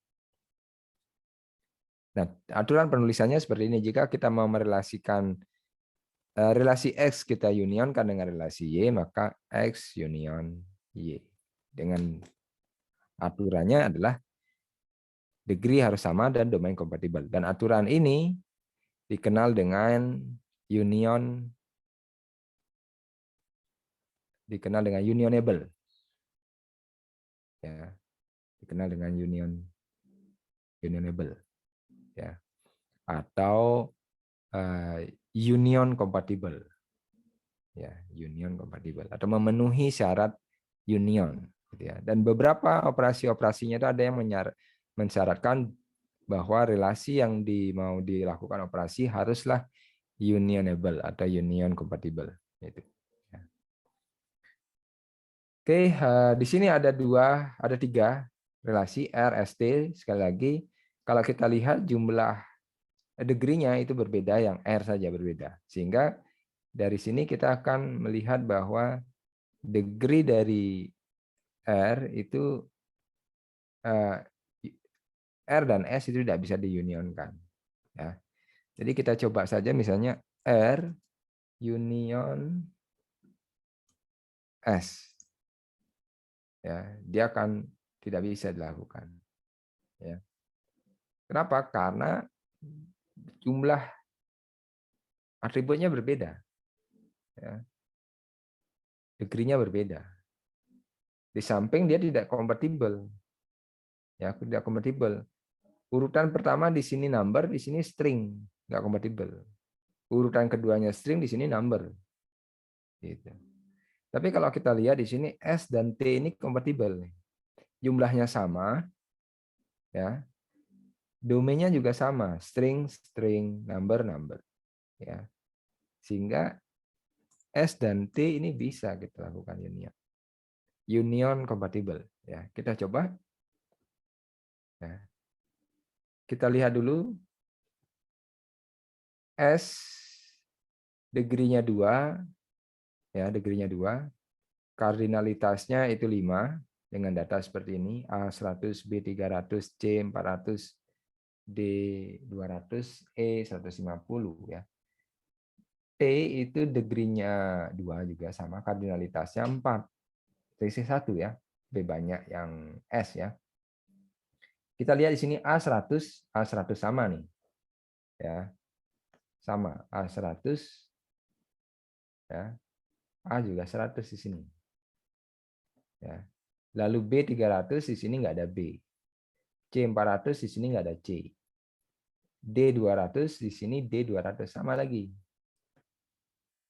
A: Nah, aturan penulisannya seperti ini. Jika kita mau merelasikan relasi X kita unionkan dengan relasi Y, maka X union Y. Dengan aturannya adalah degree harus sama dan domain kompatibel. Dan aturan ini dikenal dengan unionable. Ya, dikenal dengan unionable. Ya. Atau union kompatibel. Ya, union kompatibel atau memenuhi syarat union, gitu ya. Dan beberapa operasi-operasinya itu ada yang mensyaratkan bahwa relasi yang mau dilakukan operasi haruslah unionable atau union kompatibel. Gitu. Ya. Oke, di sini ada tiga relasi R, S, T. Sekali lagi, kalau kita lihat jumlah degree-nya itu berbeda, yang R saja berbeda. Sehingga dari sini kita akan melihat bahwa degree dari R itu R dan S itu tidak bisa diunionkan. Ya. Jadi kita coba saja misalnya R union S. Ya, dia akan tidak bisa dilakukan. Ya. Kenapa? Karena jumlah atributnya berbeda. Ya. Degree-nya berbeda. Di samping dia tidak kompatibel. Ya, tidak kompatibel. Urutan pertama di sini number, di sini string, nggak kompatibel. Urutan keduanya string, di sini number. Gitu. Tapi kalau kita lihat di sini S dan T ini kompatibel. Jumlahnya sama, ya. Domainnya juga sama, string, string, number, number. Ya. Sehingga S dan T ini bisa kita lakukan union. Union kompatibel. Ya, kita coba. Ya. Kita lihat dulu. S degree-nya 2, ya, degree-nya 2. Kardinalitasnya itu 5 dengan data seperti ini, A100, B300, C400, D200, E150 ya. T itu degree-nya 2 juga sama, kardinalitasnya 4. Selisih 1 ya. Lebih banyak yang S ya. Kita lihat di sini A100 sama nih. Ya. Sama A100 ya. A juga 100 di sini. Ya. Lalu B300 di sini nggak ada B. C400 di sini nggak ada C. D200 di sini D200 sama lagi.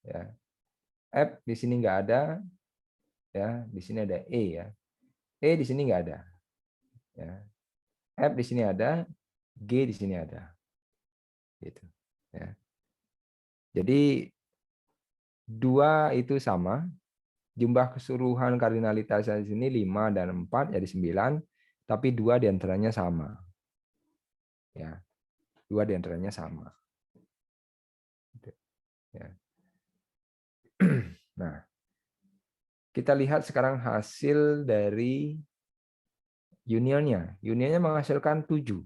A: Ya. F di sini nggak ada. Ya, di sini ada E ya. E di sini nggak ada. Ya. F di sini ada, G di sini ada. Gitu. Ya. Jadi 2 itu sama. Jumlah keseluruhan kardinalitasnya di sini 5 dan 4 jadi 9, tapi 2 diantaranya sama. Ya. 2 diantaranya sama. Ya. Nah, kita lihat sekarang hasil dari unionnya. Unionnya menghasilkan 7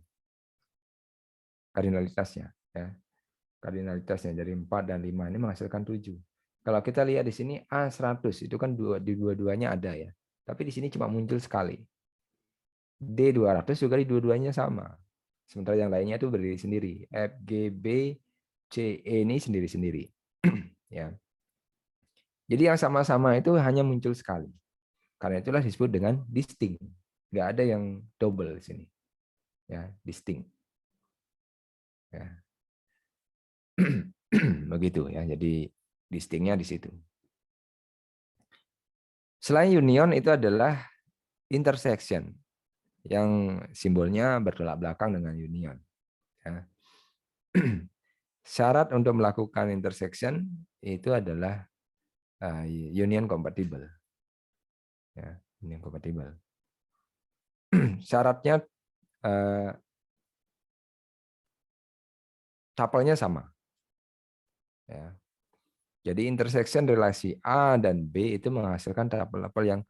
A: kardinalitasnya. Ya. Kardinalitasnya dari 4 dan 5 ini menghasilkan 7. Kalau kita lihat di sini A100 itu kan di dua-duanya ada ya. Tapi di sini cuma muncul sekali. D200 juga di dua-duanya sama. Sementara yang lainnya itu berdiri sendiri. F, G, B, C, E ini sendiri-sendiri. Ya. Jadi yang sama-sama itu hanya muncul sekali. Karena itulah disebut dengan distinct. Nggak ada yang double di sini. ya, distinct. Ya. Begitu ya. Jadi distinctnya di situ. Selain union itu adalah intersection yang simbolnya bertolak belakang dengan union. Ya. Syarat untuk melakukan intersection itu adalah union compatible. Ya, union compatible. Syaratnya tuple-nya sama. Ya. Jadi intersection relasi A dan B itu menghasilkan tuple-tuple yang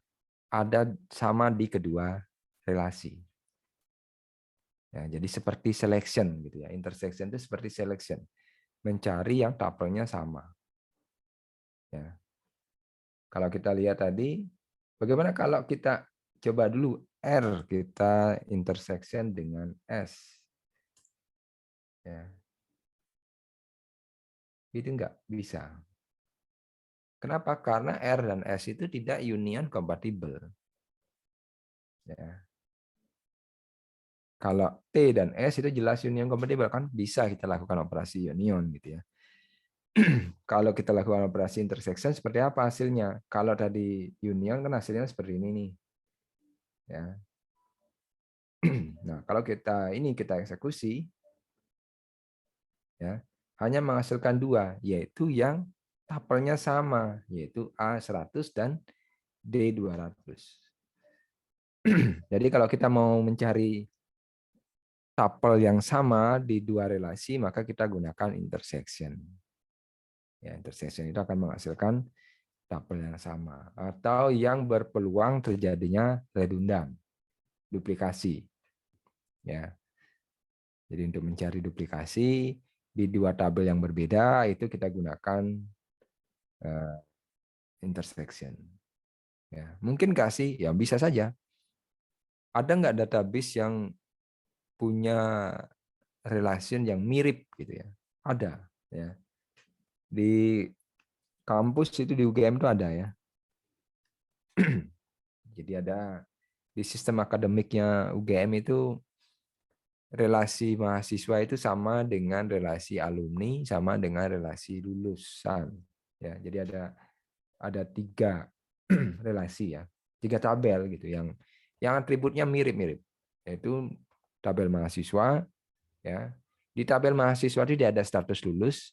A: ada sama di kedua relasi. Ya, jadi seperti selection gitu ya. Intersection itu seperti selection, mencari yang tuple-nya sama. Ya. Kalau kita lihat tadi, bagaimana kalau kita coba dulu R kita intersection dengan S? Ya. Itu nggak bisa. Kenapa? Karena R dan S itu tidak union compatible. Ya. Kalau T dan S itu jelas union compatible, kan bisa kita lakukan operasi union gitu ya. Kalau kita lakukan operasi intersection seperti apa hasilnya? Kalau tadi union kan hasilnya seperti ini nih. Ya. Nah, kalau kita eksekusi ya, hanya menghasilkan dua, yaitu yang tuple-nya sama, yaitu A100 dan D200. Jadi kalau kita mau mencari tuple yang sama di dua relasi, maka kita gunakan intersection. Ya, intersection itu akan menghasilkan tuple yang sama atau yang berpeluang terjadinya redundan, duplikasi. Ya. Jadi untuk mencari duplikasi di dua tabel yang berbeda itu kita gunakan intersection. Ya, mungkin nggak sih? Ya bisa saja. Ada nggak database yang punya relation yang mirip gitu ya? Ada. Ya. Di kampus itu di UGM itu ada ya. Jadi ada di sistem akademiknya UGM itu relasi mahasiswa itu sama dengan relasi alumni, sama dengan relasi lulusan. Ya, jadi ada 3 relasi ya, 3 tabel gitu yang atributnya mirip-mirip, yaitu tabel mahasiswa ya. Di tabel mahasiswa itu ada status lulus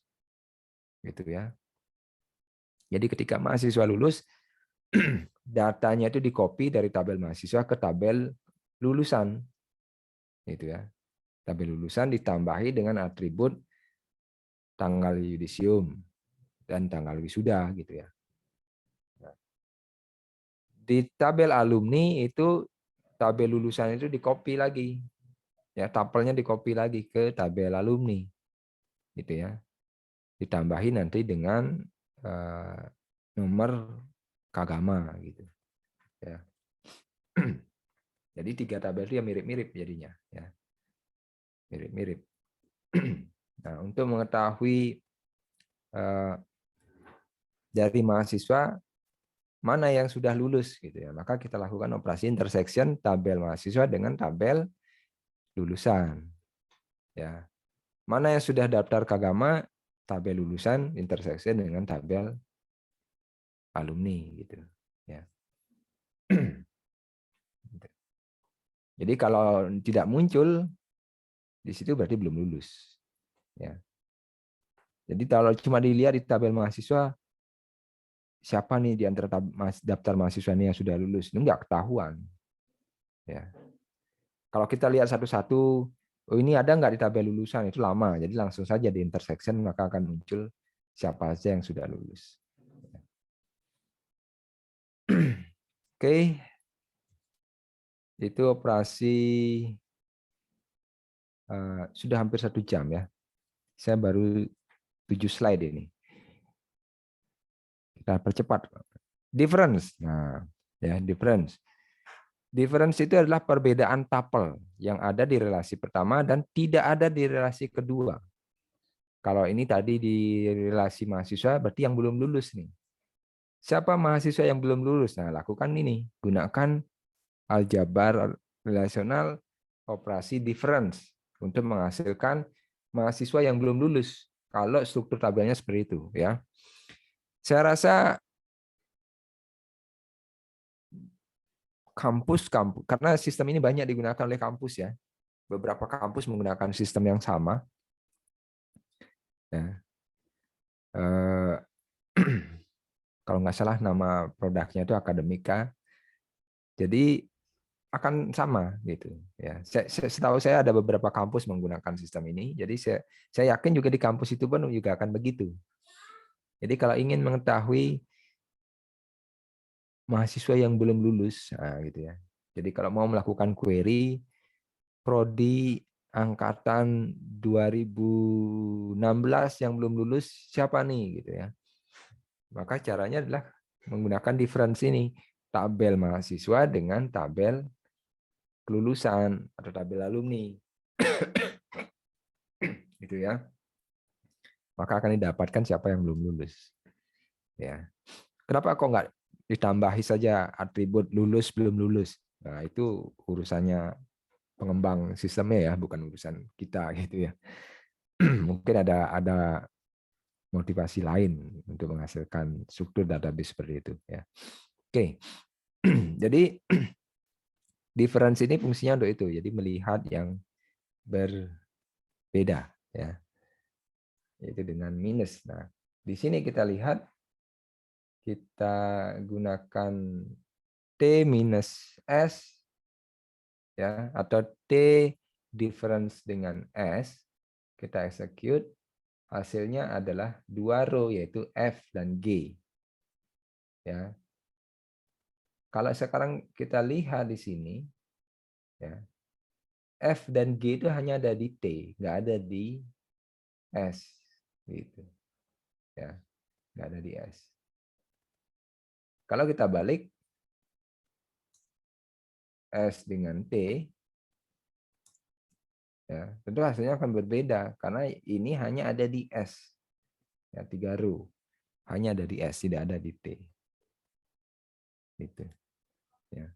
A: gitu ya. Jadi ketika mahasiswa lulus datanya itu dikopi dari tabel mahasiswa ke tabel lulusan gitu ya. Tabel lulusan ditambahi dengan atribut tanggal yudisium dan tanggal wisuda gitu ya. Di tabel alumni itu tabel lulusan itu dikopi lagi. Ya, tapelnya dikopi lagi ke tabel alumni. Gitu ya. Ditambahi nanti dengan nomor kagama gitu. Ya. Jadi 3 tabel itu ya mirip-mirip jadinya ya. Mirip-mirip. Nah, untuk mengetahui dari mahasiswa mana yang sudah lulus gitu ya, maka kita lakukan operasi intersection tabel mahasiswa dengan tabel lulusan. Ya. Mana yang sudah daftar kagama, tabel lulusan intersection dengan tabel alumni gitu. Ya. Jadi kalau tidak muncul di situ berarti belum lulus. Ya. Jadi kalau cuma dilihat di tabel mahasiswa, siapa nih di antara daftar mahasiswa ini yang sudah lulus? Itu nggak ketahuan. Ya. Kalau kita lihat satu-satu, oh ini ada nggak di tabel lulusan, itu lama. Jadi langsung saja di intersection maka akan muncul siapa saja yang sudah lulus. Oke, itu operasi sudah hampir 1 jam ya. Saya baru 7 slide ini. Kita percepat. Difference. Nah, ya, difference. Difference itu adalah perbedaan tuple yang ada di relasi pertama dan tidak ada di relasi kedua. Kalau ini tadi di relasi mahasiswa, berarti yang belum lulus nih. Siapa mahasiswa yang belum lulus? Nah, lakukan ini. Gunakan aljabar relasional operasi difference untuk menghasilkan mahasiswa yang belum lulus. Kalau struktur tabelnya seperti itu, ya. Saya rasa kampus, karena sistem ini banyak digunakan oleh kampus, ya. Beberapa kampus menggunakan sistem yang sama. Ya. Kalau nggak salah nama produknya itu Akademika. Jadi akan sama gitu, ya. Setahu saya ada beberapa kampus menggunakan sistem ini. Jadi saya yakin juga di kampus itu pun juga akan begitu. Jadi kalau ingin mengetahui mahasiswa yang belum lulus, nah gitu ya. Jadi kalau mau melakukan query prodi angkatan 2016 yang belum lulus siapa nih gitu ya. Maka caranya adalah menggunakan difference ini, tabel mahasiswa dengan tabel kelulusan atau tabel alumni. Gitu ya. Maka akan didapatkan siapa yang belum lulus. Ya. Kenapa kok nggak ditambahi saja atribut lulus belum lulus? Nah, itu urusannya pengembang sistemnya ya, bukan urusan kita gitu ya. Mungkin ada motivasi lain untuk menghasilkan struktur database seperti itu ya. Oke. Jadi difference ini fungsinya untuk itu. Jadi melihat yang berbeda ya. Yaitu dengan minus. Nah, di sini kita lihat kita gunakan T minus S ya, atau T difference dengan S, kita execute, hasilnya adalah 2 row yaitu F dan G. Ya. Kalau sekarang kita lihat di sini ya, F dan G itu hanya ada di T, nggak ada di S gitu. Ya, nggak ada di S. Kalau kita balik S dengan T, ya, tentu hasilnya akan berbeda karena ini hanya ada di S. Ya, 3 row. Hanya ada di S, tidak ada di T. Gitu. Ya.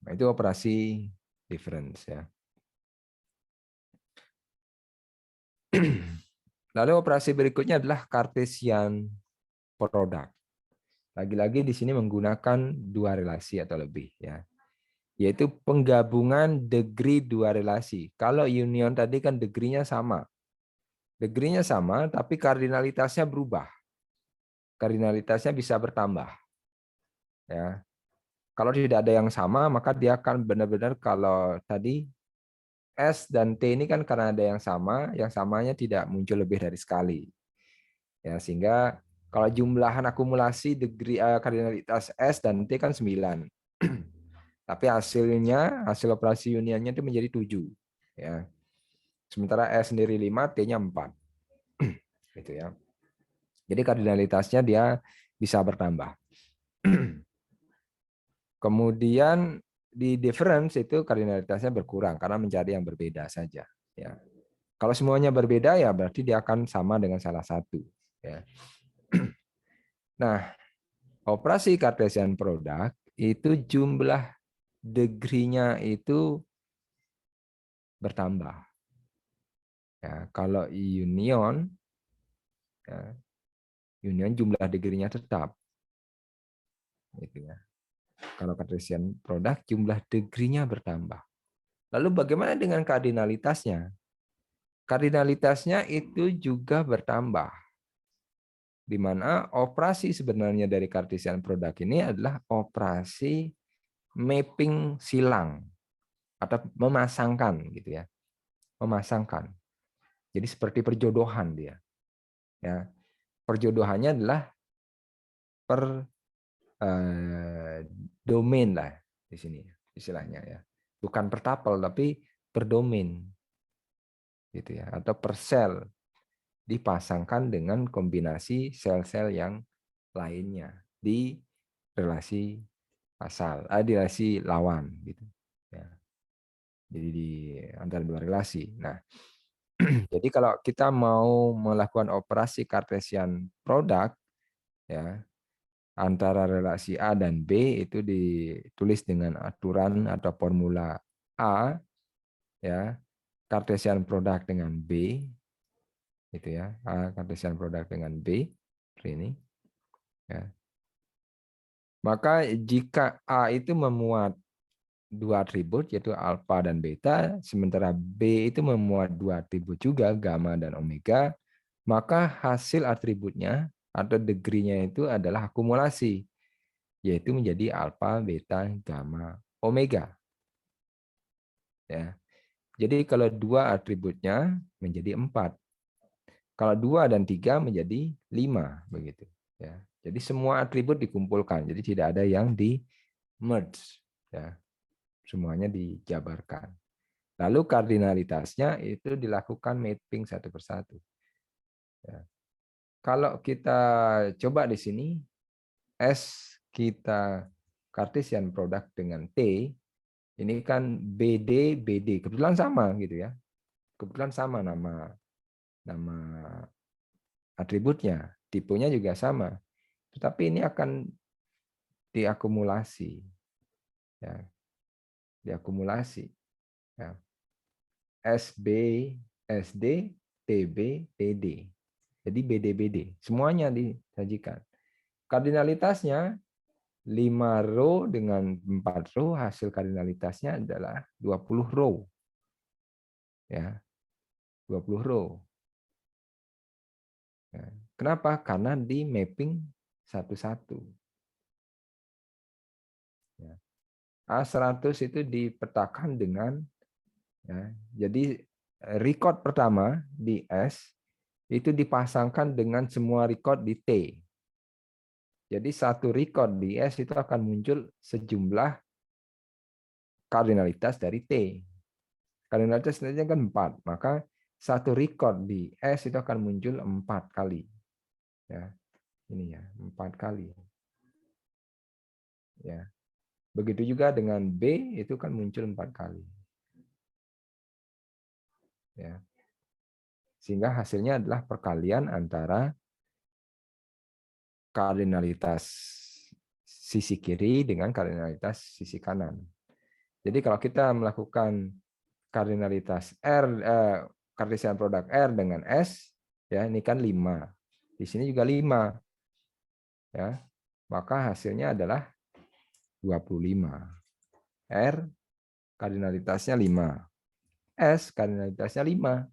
A: Nah, itu operasi difference ya. Lalu operasi berikutnya adalah Cartesian product. Lagi-lagi di sini menggunakan dua relasi atau lebih ya. Yaitu penggabungan degree dua relasi. Kalau union tadi kan degree-nya sama. Degree-nya sama tapi kardinalitasnya berubah. Kardinalitasnya bisa bertambah. Ya. Kalau tidak ada yang sama, maka dia akan benar-benar kalau tadi S dan T ini kan karena ada yang samanya tidak muncul lebih dari sekali. Ya, sehingga kalau jumlahan akumulasi degree kardinalitas S dan T kan 9. Tapi hasil operasi unionnya itu menjadi 7. Ya. Sementara S sendiri 5, T-nya 4. Gitu ya. Jadi kardinalitasnya dia bisa bertambah. Kemudian di difference itu kardinalitasnya berkurang karena mencari yang berbeda saja. Ya. Kalau semuanya berbeda ya berarti dia akan sama dengan salah satu. Ya. Nah, operasi Cartesian product itu jumlah degree-nya itu bertambah. Ya, kalau union, ya, union jumlah degree-nya tetap. Gitu ya. Kalau Cartesian product jumlah degree-nya bertambah. Lalu bagaimana dengan kardinalitasnya? Kardinalitasnya itu juga bertambah. Di mana operasi sebenarnya dari Cartesian product ini adalah operasi mapping silang atau memasangkan gitu ya. Memasangkan. Jadi seperti perjodohan dia. Ya. Perjodohannya adalah per domain lah di sini istilahnya ya. Bukan per tuple tapi per domain. Gitu ya, atau per sel dipasangkan dengan kombinasi sel-sel yang lainnya di relasi asal, di relasi lawan gitu. Ya. Jadi di antara dua relasi. Nah, jadi kalau kita mau melakukan operasi Cartesian product, ya antara relasi A dan B itu ditulis dengan aturan atau formula A, ya, Cartesian product dengan B, gitu ya, A Cartesian product dengan B, seperti ini, ya. Maka jika A itu memuat dua atribut yaitu alfa dan beta, sementara B itu memuat dua atribut juga gamma dan omega, maka hasil atributnya atau degree-nya itu adalah akumulasi, yaitu menjadi alfa, beta, gamma, omega. Ya. Jadi kalau dua atributnya menjadi 4. Kalau 2 dan 3 menjadi 5 begitu. Ya. Jadi semua atribut dikumpulkan. Jadi tidak ada yang di merge. Ya. Semuanya dijabarkan. Lalu kardinalitasnya itu dilakukan mapping satu persatu. Ya. Kalau kita coba di sini, S kita Cartesian product dengan T, ini kan BD, BD. Kebetulan sama gitu ya. Kebetulan sama nama atributnya. Tipenya juga sama. Tetapi ini akan diakumulasi. Ya. Diakumulasi. Ya. SB, SD, TB, TD. Jadi BD-BD. Semuanya disajikan. Kardinalitasnya 5 row dengan 4 row, hasil kardinalitasnya adalah 20 row. Ya, 20 row. Ya. Kenapa? Karena di mapping satu-satu. Ya. A100 itu dipetakan dengan, ya, jadi record pertama di S itu dipasangkan dengan semua record di T. Jadi satu record di S itu akan muncul sejumlah kardinalitas dari T. Kardinalitas sebenarnya kan 4, maka satu record di S itu akan muncul 4 kali. Ya, ini ya, 4 kali. Ya. Begitu juga dengan B itu kan muncul 4 kali. Ya. Sehingga hasilnya adalah perkalian antara kardinalitas sisi kiri dengan kardinalitas sisi kanan. Jadi kalau kita melakukan kardinalitas R, Cartesian product R dengan S, ya ini kan 5. Di sini juga 5. Ya. Maka hasilnya adalah 25. R kardinalitasnya 5. S kardinalitasnya 5.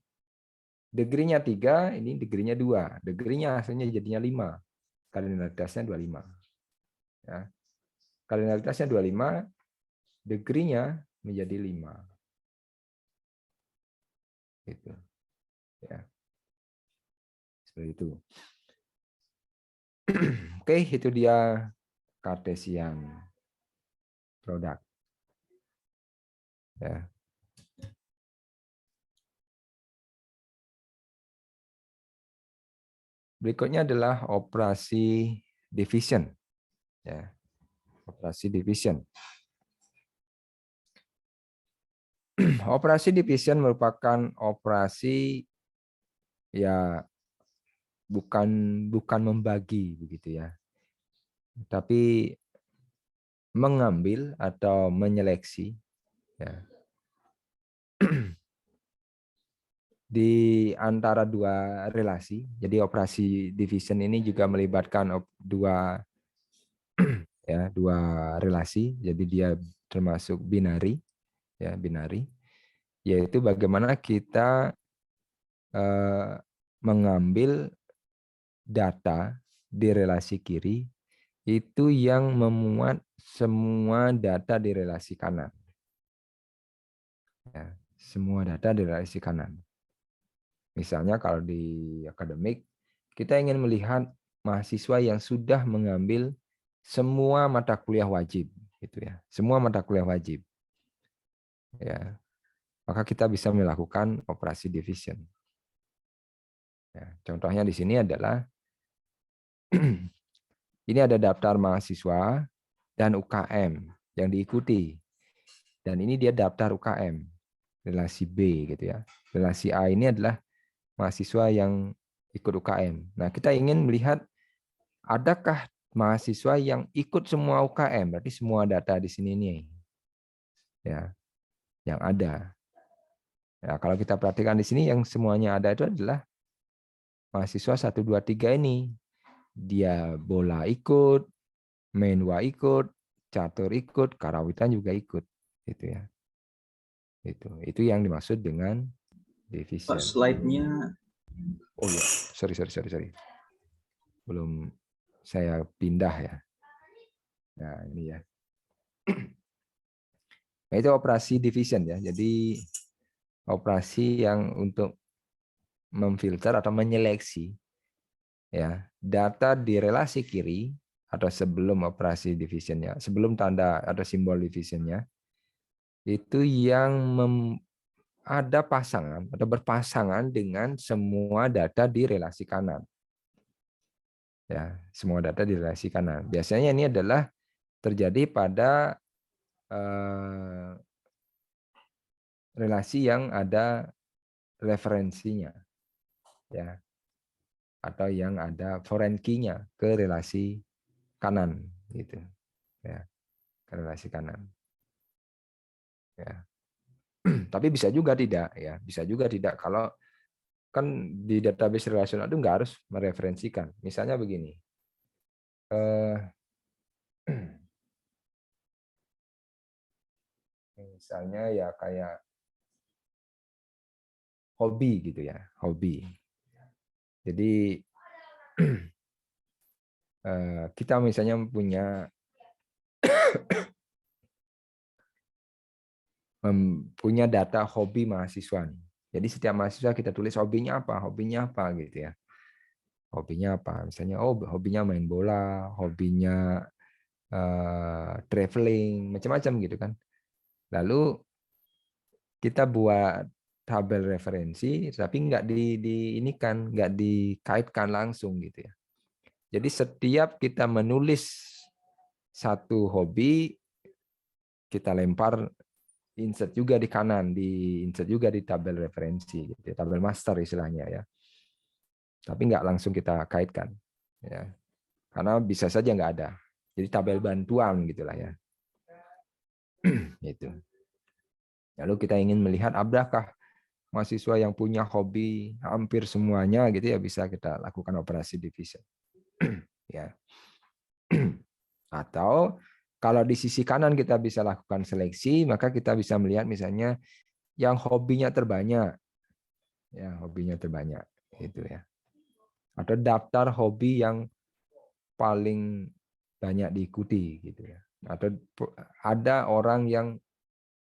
A: Degree-nya 3, ini degree-nya 2. Degree-nya hasilnya jadinya 5. Kardinalitasnya 25. Ya. Kardinalitasnya 25, degree-nya menjadi 5. Gitu. Ya. Seperti itu. Oke, itu dia Cartesian product. Ya. Berikutnya adalah operasi division. Ya. Operasi division. Operasi division merupakan operasi ya bukan membagi begitu ya. Tapi mengambil atau menyeleksi ya, di antara dua relasi. Jadi operasi division ini juga melibatkan dua relasi. Jadi dia termasuk binari, ya binari, yaitu bagaimana kita mengambil data di relasi kiri itu yang memuat semua data di relasi kanan. Ya, semua data di relasi kanan. Misalnya kalau di akademik, kita ingin melihat mahasiswa yang sudah mengambil semua mata kuliah wajib, gitu ya. Semua mata kuliah wajib. Ya. Maka kita bisa melakukan operasi division. Ya, contohnya di sini adalah ini ada daftar mahasiswa dan UKM yang diikuti. Dan ini dia daftar UKM, relasi B gitu ya. Relasi A ini adalah mahasiswa yang ikut UKM. Nah, kita ingin melihat adakah mahasiswa yang ikut semua UKM, berarti semua data di sini nih, ya, yang ada. Ya, kalau kita perhatikan di sini yang semuanya ada itu adalah mahasiswa 1, 2, 3 ini. Dia bola ikut, menwa ikut, catur ikut, karawitan juga ikut, gitu ya. Itu yang dimaksud dengan
B: Pak,
A: division.
B: slide-nya.
A: Oh ya, sorry. Belum saya pindah ya. Nah, ini ya. Nah, itu operasi division ya. Jadi operasi yang untuk memfilter atau menyeleksi ya data di relasi kiri atau sebelum operasi divisionnya, sebelum tanda atau simbol divisionnya, itu yang ada pasangan atau berpasangan dengan semua data di relasi kanan. Ya, semua data di relasi kanan. Biasanya ini adalah terjadi pada relasi yang ada referensinya, ya, atau yang ada foreign key-nya ke relasi kanan, gitu, ya, ke relasi kanan. Ya. Tapi bisa juga tidak, ya, bisa juga tidak kalau kan di database relasional itu nggak harus mereferensikan. Misalnya begini, misalnya ya kayak hobi gitu ya, hobi. Jadi kita misalnya punya data hobi mahasiswa nih. Jadi setiap mahasiswa kita tulis hobinya apa gitu ya. Hobinya apa? Misalnya hobinya main bola, hobinya traveling, macam-macam gitu kan. Lalu kita buat tabel referensi, tapi nggak dikaitkan langsung gitu ya. Jadi setiap kita menulis satu hobi, kita lempar insert juga di kanan, insert juga di tabel referensi, gitu, tabel master istilahnya ya. Tapi nggak langsung kita kaitkan, ya, karena bisa saja nggak ada. Jadi tabel bantuan gitulah ya. Itu. Lalu kita ingin melihat apakah mahasiswa yang punya hobi hampir semuanya gitu ya, bisa kita lakukan operasi division. Ya. Atau kalau di sisi kanan kita bisa lakukan seleksi, maka kita bisa melihat misalnya yang hobinya terbanyak. Ya, hobinya terbanyak itu ya. Atau daftar hobi yang paling banyak diikuti gitu ya. Atau ada orang yang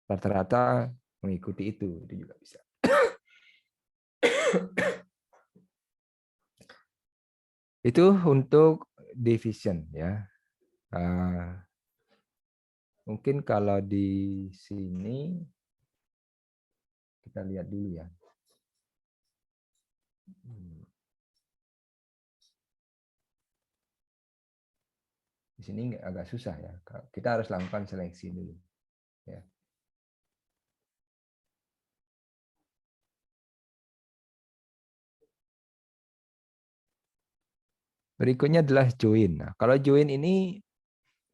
A: rata-rata mengikuti itu juga bisa. Itu untuk division ya. Mungkin kalau di sini kita lihat dulu ya. Di sini agak susah ya. Kita harus lakukan seleksi dulu. Ya. Berikutnya adalah join. Nah, kalau join ini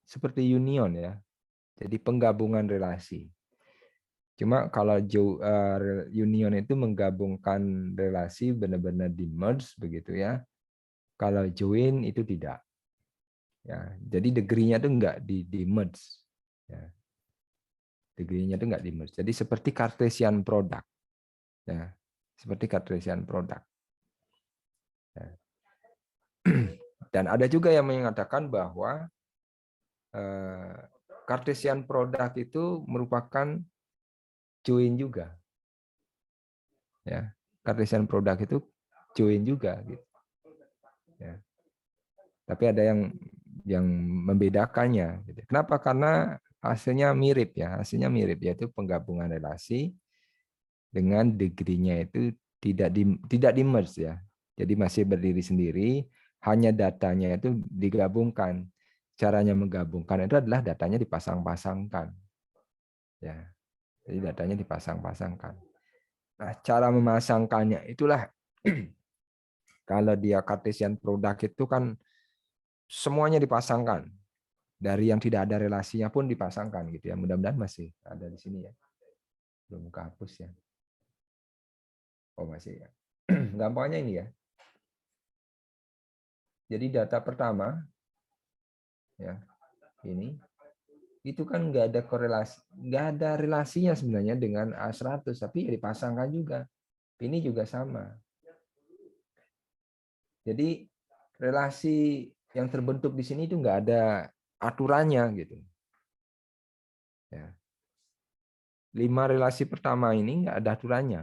A: seperti union ya. Jadi penggabungan relasi. Cuma kalau union itu menggabungkan relasi benar-benar di merge begitu ya. Kalau join itu tidak. Ya, jadi degree-nya itu enggak di merge. Ya. Degree-nya itu enggak di merge. Jadi seperti Cartesian product. Ya. Seperti Cartesian product. Ya. Dan ada juga yang mengatakan bahwa Cartesian product itu merupakan join juga. Ya. Cartesian product itu join juga gitu. Ya. Tapi ada yang membedakannya. Kenapa? Karena hasilnya mirip ya, hasilnya mirip, yaitu penggabungan relasi dengan degree-nya itu tidak di merge ya. Jadi masih berdiri sendiri, hanya datanya itu digabungkan. Caranya menggabungkan itu adalah datanya dipasang-pasangkan. Ya. Jadi datanya dipasang-pasangkan. Nah, cara memasangkannya itulah kalau dia Cartesian product itu kan semuanya dipasangkan. Dari yang tidak ada relasinya pun dipasangkan gitu ya. Mudah-mudahan masih ada di sini ya. Belum kehapus ya. Oh masih ya. Gampangnya ini ya. Jadi data pertama ya ini itu kan nggak ada korelasi, nggak ada relasinya sebenarnya dengan A100, tapi ya dipasangkan juga. Ini juga sama. Jadi relasi yang terbentuk di sini itu nggak ada aturannya gitu. Ya. 5 relasi pertama ini nggak ada aturannya.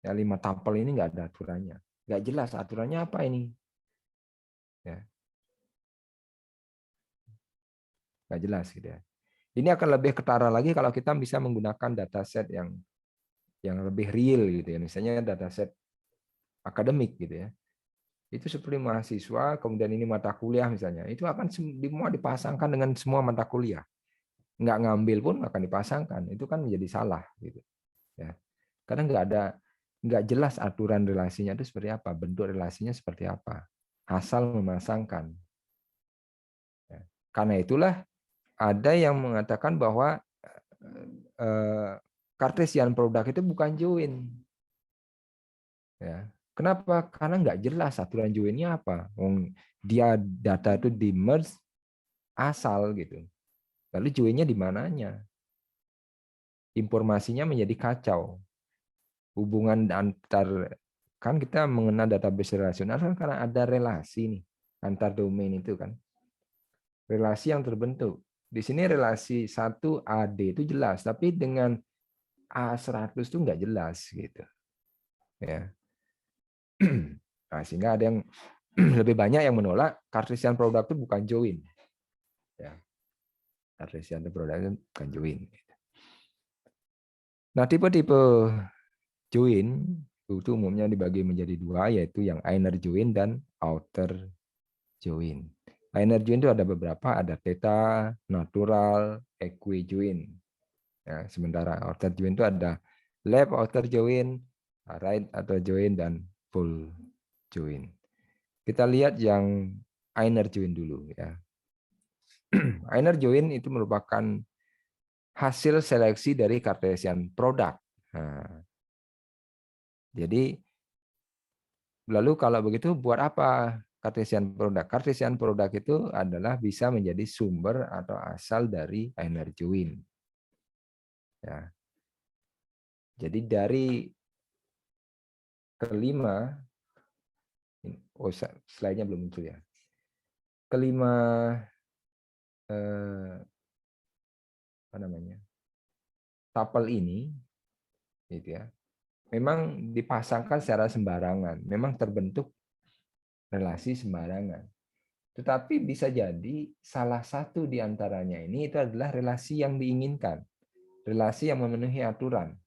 A: Ya 5 tuple ini nggak ada aturannya. Nggak jelas aturannya apa ini. Ya, nggak jelas gitu ya. Ini akan lebih ketara lagi kalau kita bisa menggunakan dataset yang lebih real gitu ya. Misalnya dataset akademik gitu ya. Itu seperti mahasiswa, kemudian ini mata kuliah misalnya. Itu akan semua dipasangkan dengan semua mata kuliah. Nggak ngambil pun akan dipasangkan. Itu kan menjadi salah gitu. Ya. Karena nggak jelas aturan relasinya itu seperti apa, bentuk relasinya seperti apa. Asal memasangkan. Ya. Karena itulah ada yang mengatakan bahwa Cartesian product itu bukan join. Ya. Kenapa? Karena nggak jelas aturan joinnya apa. Dia data itu di merge asal gitu. Lalu joinnya di mananya? Informasinya menjadi kacau. Hubungan antar kan kita mengenal database relasional kan karena ada relasi nih antar domain itu kan. Relasi yang terbentuk. Di sini relasi 1 AD itu jelas, tapi dengan A100 itu nggak jelas gitu. Ya. Nah, sehingga ada yang lebih banyak yang menolak Cartesian product itu bukan join. Ya. Cartesian product itu bukan join. Nah, tipe-tipe join itu umumnya dibagi menjadi 2, yaitu yang inner join dan outer join. Inner join itu ada beberapa, ada theta, natural, equi-join. Ya, sementara outer join itu ada left outer join, right outer join, dan full join. Kita lihat yang inner join dulu ya. Inner join itu merupakan hasil seleksi dari Cartesian product. Nah, jadi lalu kalau begitu buat apa Cartesian product? Cartesian product itu adalah bisa menjadi sumber atau asal dari inner join. Ya. Jadi dari kelima, oh slide-nya belum muncul ya. Kelima apa namanya? Tuple ini, gitu ya. Memang dipasangkan secara sembarangan, memang terbentuk relasi sembarangan. Tetapi bisa jadi salah satu di antaranya ini itu adalah relasi yang diinginkan, relasi yang memenuhi aturan.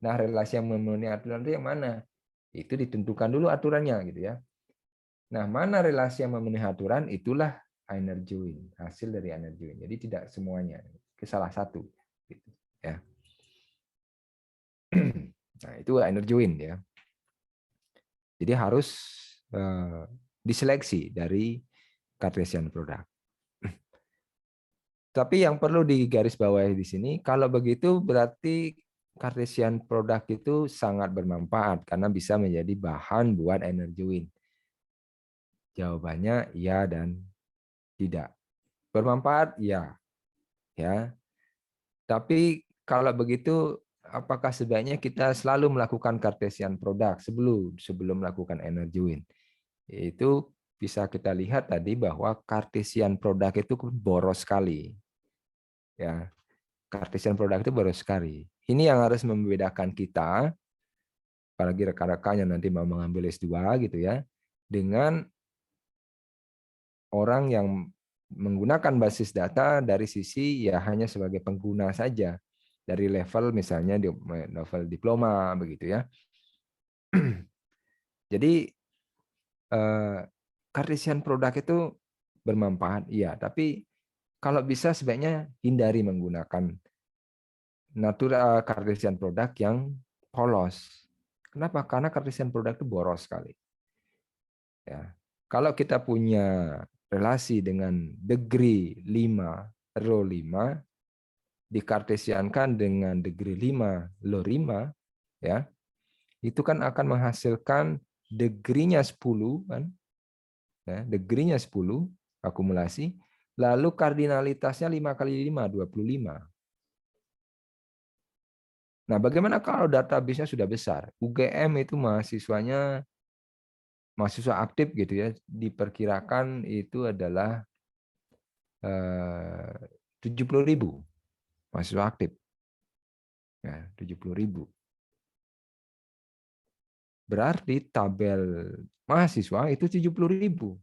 A: Nah, relasi yang memenuhi aturan itu yang mana? Itu ditentukan dulu aturannya gitu ya. Nah, mana relasi yang memenuhi aturan itulah inner join, hasil dari inner join. Jadi tidak semuanya, ke salah satu gitu ya. Nah, itu inner join ya. Jadi harus diseleksi dari Cartesian product. Tapi yang perlu digarisbawahi di sini, kalau begitu berarti Cartesian product itu sangat bermanfaat karena bisa menjadi bahan buat inner join. Jawabannya ya dan tidak. Bermanfaat ya, ya. Tapi kalau begitu, apakah sebaiknya kita selalu melakukan Cartesian product sebelum melakukan inner join? Itu bisa kita lihat tadi bahwa Cartesian product itu boros sekali. Ya, Cartesian product itu boros sekali. Ini yang harus membedakan kita, apalagi rekan-rekan yang nanti mau mengambil S2 gitu ya, dengan orang yang menggunakan basis data dari sisi ya hanya sebagai pengguna saja, dari level misalnya di level diploma begitu ya. Jadi Cartesian product itu bermanfaat, iya, tapi kalau bisa sebaiknya hindari menggunakan natural Cartesian product yang polos. Kenapa? Karena Cartesian product itu boros sekali. Ya. Kalau kita punya relasi dengan degree 5, rho 5, dikartesiankan dengan degree 5, rho 5, ya, itu kan akan menghasilkan degree-nya 10, kan? Ya, degree-nya 10 akumulasi, lalu kardinalitasnya 5 kali 5, 25. Nah, bagaimana kalau database-nya sudah besar? UGM itu mahasiswa aktif gitu ya, diperkirakan itu adalah 70.000 mahasiswa aktif. Ya, 70.000. Berarti tabel mahasiswa itu 70.000.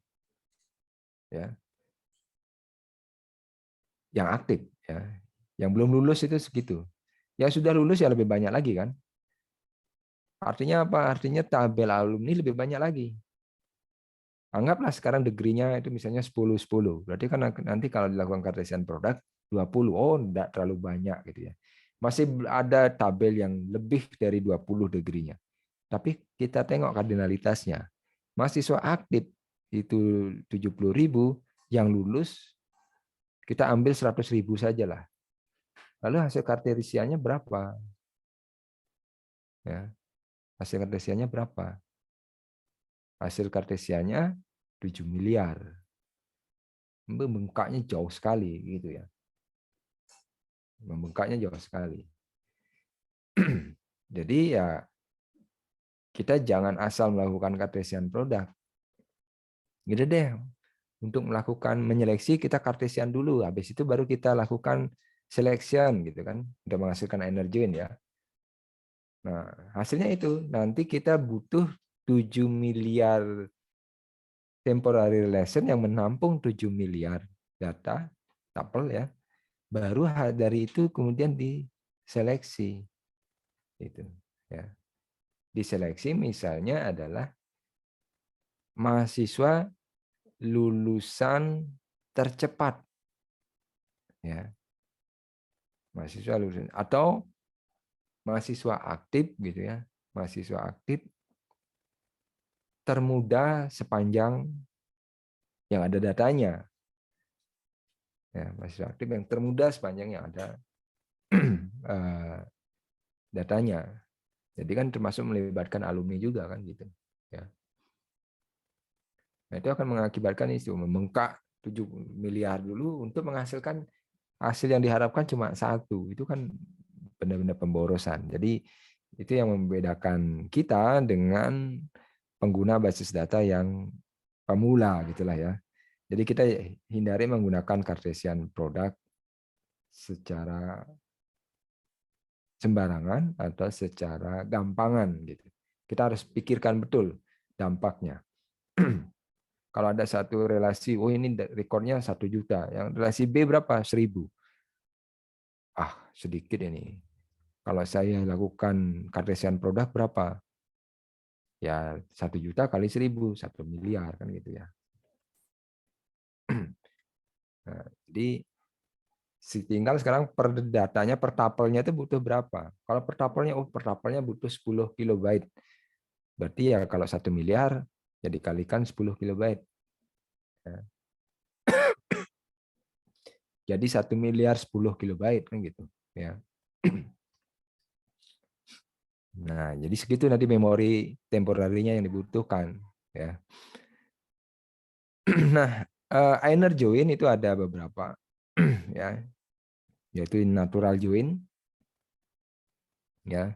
A: Ya, yang aktif. Ya. Yang belum lulus itu segitu. Yang sudah lulus ya lebih banyak lagi kan. Artinya apa? Artinya tabel alumni lebih banyak lagi. Anggaplah sekarang degree-nya itu misalnya 10-10. Berarti kan nanti kalau dilakukan Cartesian product 20. Oh, enggak terlalu banyak gitu ya. Masih ada tabel yang lebih dari 20 degree-nya. Tapi kita tengok kardinalitasnya. Mahasiswa aktif itu 70.000, yang lulus kita ambil 100.000 saja lah. Lalu hasil kartesiannya berapa? Ya, hasil kartesiannya berapa? Hasil kartesiannya 7 miliar. Membengkaknya jauh sekali gitu ya. Membengkaknya jauh sekali. Jadi ya kita jangan asal melakukan Cartesian product. Gitu deh. Untuk melakukan menyeleksi kita Cartesian dulu, habis itu baru kita lakukan selection gitu kan, untuk menghasilkan energi ya. Nah, hasilnya itu nanti kita butuh 7 miliar temporary relation yang menampung 7 miliar data tuple ya. Baru dari itu kemudian diseleksi. Itu ya. Diseleksi misalnya adalah mahasiswa lulusan tercepat ya. Mahasiswa lulusan atau mahasiswa aktif gitu ya. Mahasiswa aktif termuda sepanjang yang ada datanya. Ya, mahasiswa aktif yang termuda sepanjang yang ada datanya. Jadi kan termasuk melibatkan alumni juga kan gitu. Ya. Nah, itu akan mengakibatkan itu membengkak 7 miliar dulu untuk menghasilkan hasil yang diharapkan cuma satu. Itu kan benar-benar pemborosan. Jadi itu yang membedakan kita dengan pengguna basis data yang pemula gitulah ya. Jadi kita hindari menggunakan Cartesian product secara sembarangan atau secara gampangan gitu. Kita harus pikirkan betul dampaknya. Kalau ada satu relasi, oh ini rekornya 1 juta, yang relasi B berapa? 1.000. Ah, sedikit ini. Kalau saya lakukan Cartesian product berapa? Ya 1 juta kali 1.000, 1 miliar kan gitu ya. Nah, jadi tinggal sekarang per datanya per tapelnya itu butuh berapa? Kalau per tapelnya butuh 10 kilobyte. Berarti ya kalau 1 miliar ya dikalikan 10 kilobyte. Ya. Jadi 1 miliar 10 kilobyte kan gitu ya. Nah, jadi segitu nanti memori temporarinya yang dibutuhkan ya. Nah, inner join itu ada beberapa ya, yaitu natural join ya.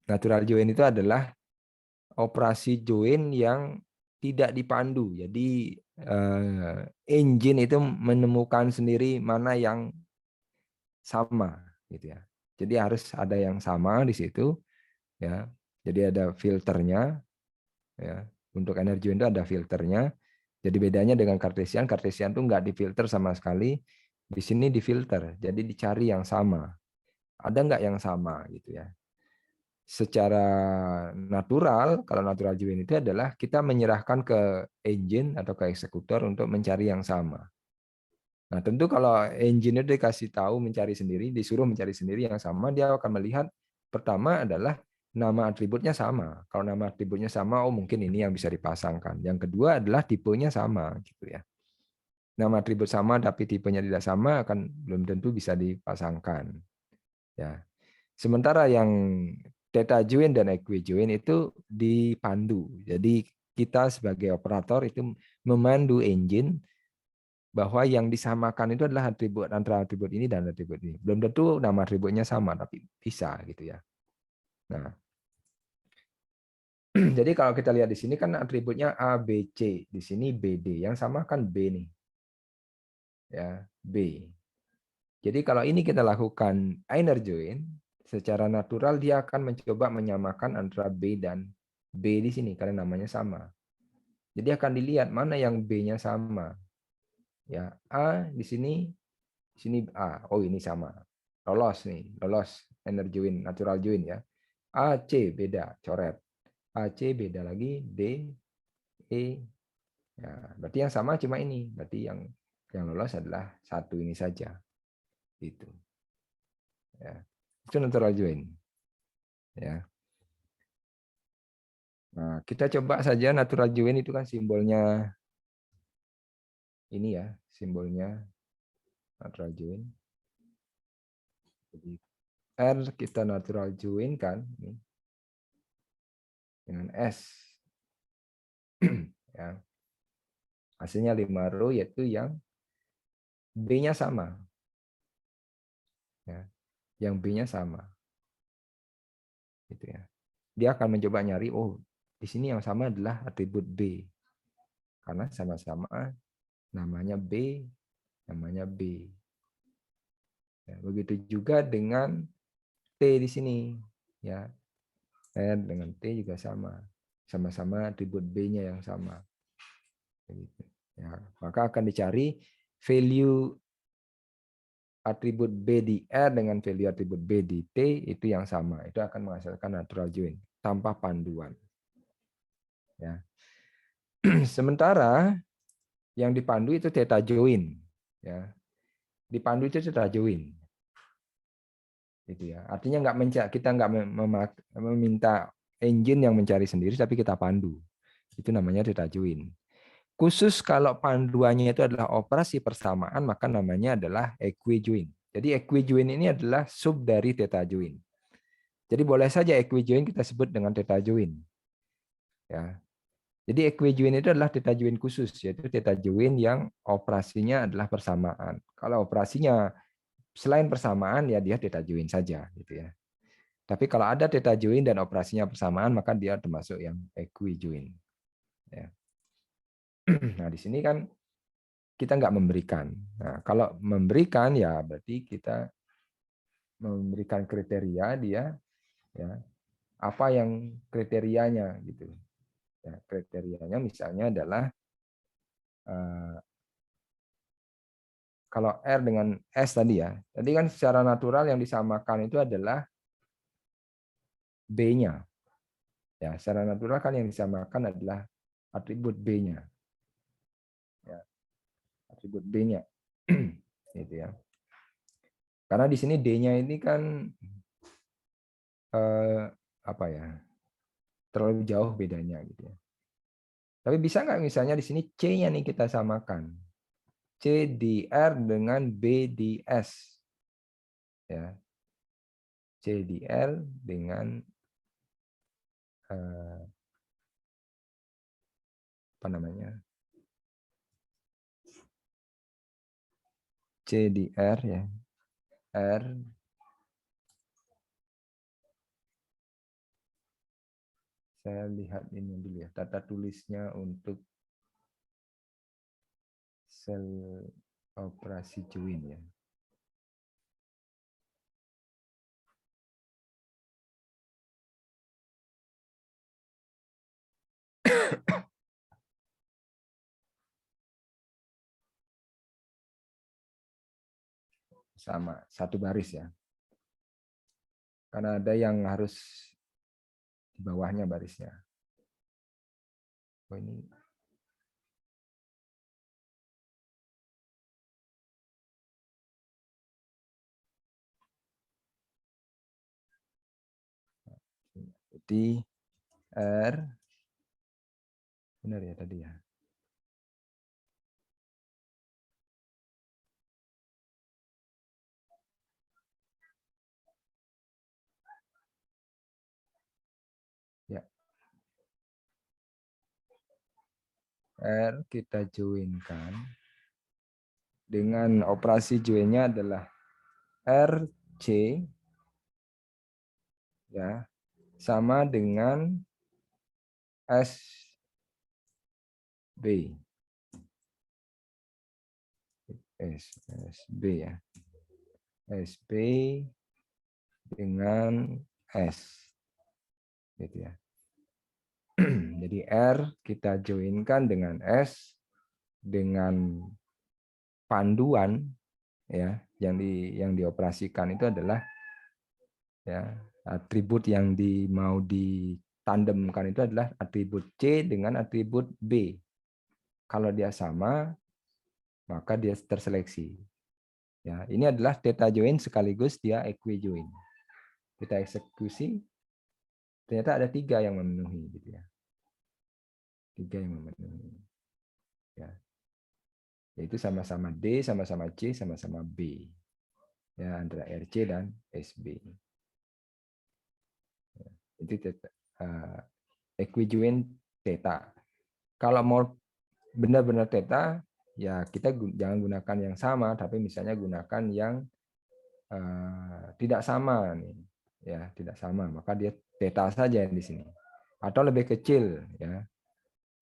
A: Natural join itu adalah operasi join yang tidak dipandu. Jadi engine itu menemukan sendiri mana yang sama gitu ya. Jadi harus ada yang sama di situ ya. Jadi ada filternya ya. Untuk energi itu ada filternya. Jadi bedanya dengan Cartesian tuh nggak difilter sama sekali. Di sini difilter. Jadi dicari yang sama. Ada nggak yang sama gitu ya. Secara natural, kalau natural join itu adalah kita menyerahkan ke engine atau ke eksekutor untuk mencari yang sama. Nah, tentu kalau engine itu dikasih tahu mencari sendiri, disuruh mencari sendiri yang sama, dia akan melihat pertama adalah nama atributnya sama. Kalau nama atributnya sama, oh mungkin ini yang bisa dipasangkan. Yang kedua adalah tipenya sama, gitu ya. nama atribut sama tapi tipenya tidak sama akan belum tentu bisa dipasangkan. Ya. Sementara yang theta join dan equijoin itu dipandu. Jadi kita sebagai operator itu memandu engine bahwa yang disamakan itu adalah atribut antara atribut ini dan atribut ini. Belum tentu nama atributnya sama, tapi bisa gitu ya. Nah, jadi kalau kita lihat di sini kan atributnya A, B, C. Di sini B, D. Yang sama kan B nih. Ya, B. Jadi kalau ini kita lakukan inner join, secara natural dia akan mencoba menyamakan antara B dan B di sini karena namanya sama. Jadi akan dilihat mana yang B-nya sama. Ya, A di sini A. Oh, ini sama. Lolos nih, lolos inner join, natural join ya. A, C beda, coret. A, C beda lagi, D, E. Ya, berarti yang sama cuma ini. Berarti yang lolos adalah satu ini saja. Itu. Ya. Itu natural join. Ya. Nah, kita coba saja natural join itu kan simbolnya ini ya, simbolnya natural join. Jadi R kita natural join kan ini, dengan S. Ya. Hasilnya 5 row yaitu yang B-nya sama. Ya. Yang B-nya sama. Gitu ya. Dia akan mencoba nyari, oh di sini yang sama adalah atribut B. Karena sama-sama namanya B, namanya B. Ya, begitu juga dengan T di sini. Ya, R dengan T juga sama. Sama-sama atribut B-nya yang sama. Ya, maka akan dicari value atribut B di R dengan value atribut B di T itu yang sama. Itu akan menghasilkan natural join tanpa panduan. Ya. Sementara yang dipandu itu theta join. Ya. Dipandu itu theta join. Gitu ya. Artinya kita nggak meminta engine yang mencari sendiri, tapi kita pandu. Itu namanya theta join. Khusus kalau panduannya itu adalah operasi persamaan, maka namanya adalah equijoin. Jadi equijoin ini adalah sub dari theta join. Jadi boleh saja equijoin kita sebut dengan theta join. Ya. Jadi equijoin itu adalah theta join khusus, yaitu theta join yang operasinya adalah persamaan. Kalau operasinya selain persamaan, ya dia theta join saja, gitu ya. Tapi kalau ada theta join dan operasinya persamaan, maka dia termasuk yang equijoin. Ya. Nah, di sini kan kita nggak memberikan. Nah, kalau memberikan ya berarti kita memberikan kriteria dia, ya apa yang kriterianya gitu. Ya, kriterianya misalnya adalah kalau R dengan S tadi ya, tadi kan secara natural yang disamakan itu adalah B-nya. Ya, secara natural kan yang disamakan adalah atribut B-nya. Ya, atribut B-nya. Gitu ya. Karena di sini D-nya ini kan apa ya? Terlalu jauh bedanya gitu ya. Tapi bisa nggak misalnya di sini C-nya nih kita samakan. C di R dengan B di S. Ya. C di R dengan apa namanya? C di R ya. R saya lihat ini dulu ya, tata tulisnya untuk sel operasi join ya. Sama, satu baris ya. Karena ada yang harus di bawahnya barisnya. Oh, ini jadi R benar ya tadi ya. R kita joinkan dengan operasi joinnya adalah RC ya sama dengan SB. SB ya. SB dengan S. Gitu ya. Jadi R kita joinkan dengan S dengan panduan ya yang dioperasikan itu adalah ya atribut yang mau ditandemkan itu adalah atribut C dengan atribut B. Kalau dia sama, maka dia terseleksi. Ya, ini adalah theta join sekaligus dia equi join. Kita eksekusi, ternyata ada 3 yang memenuhi, gitu ya. 3 yang memenuhi. Ya. Yaitu sama-sama D, sama-sama C, sama-sama B. Ya, antara RC dan SB. Ya. Itu equi join theta. Kalau mau benar-benar theta, ya kita jangan gunakan yang sama, tapi misalnya gunakan yang tidak sama nih, ya tidak sama, maka dia theta saja di sini, atau lebih kecil, ya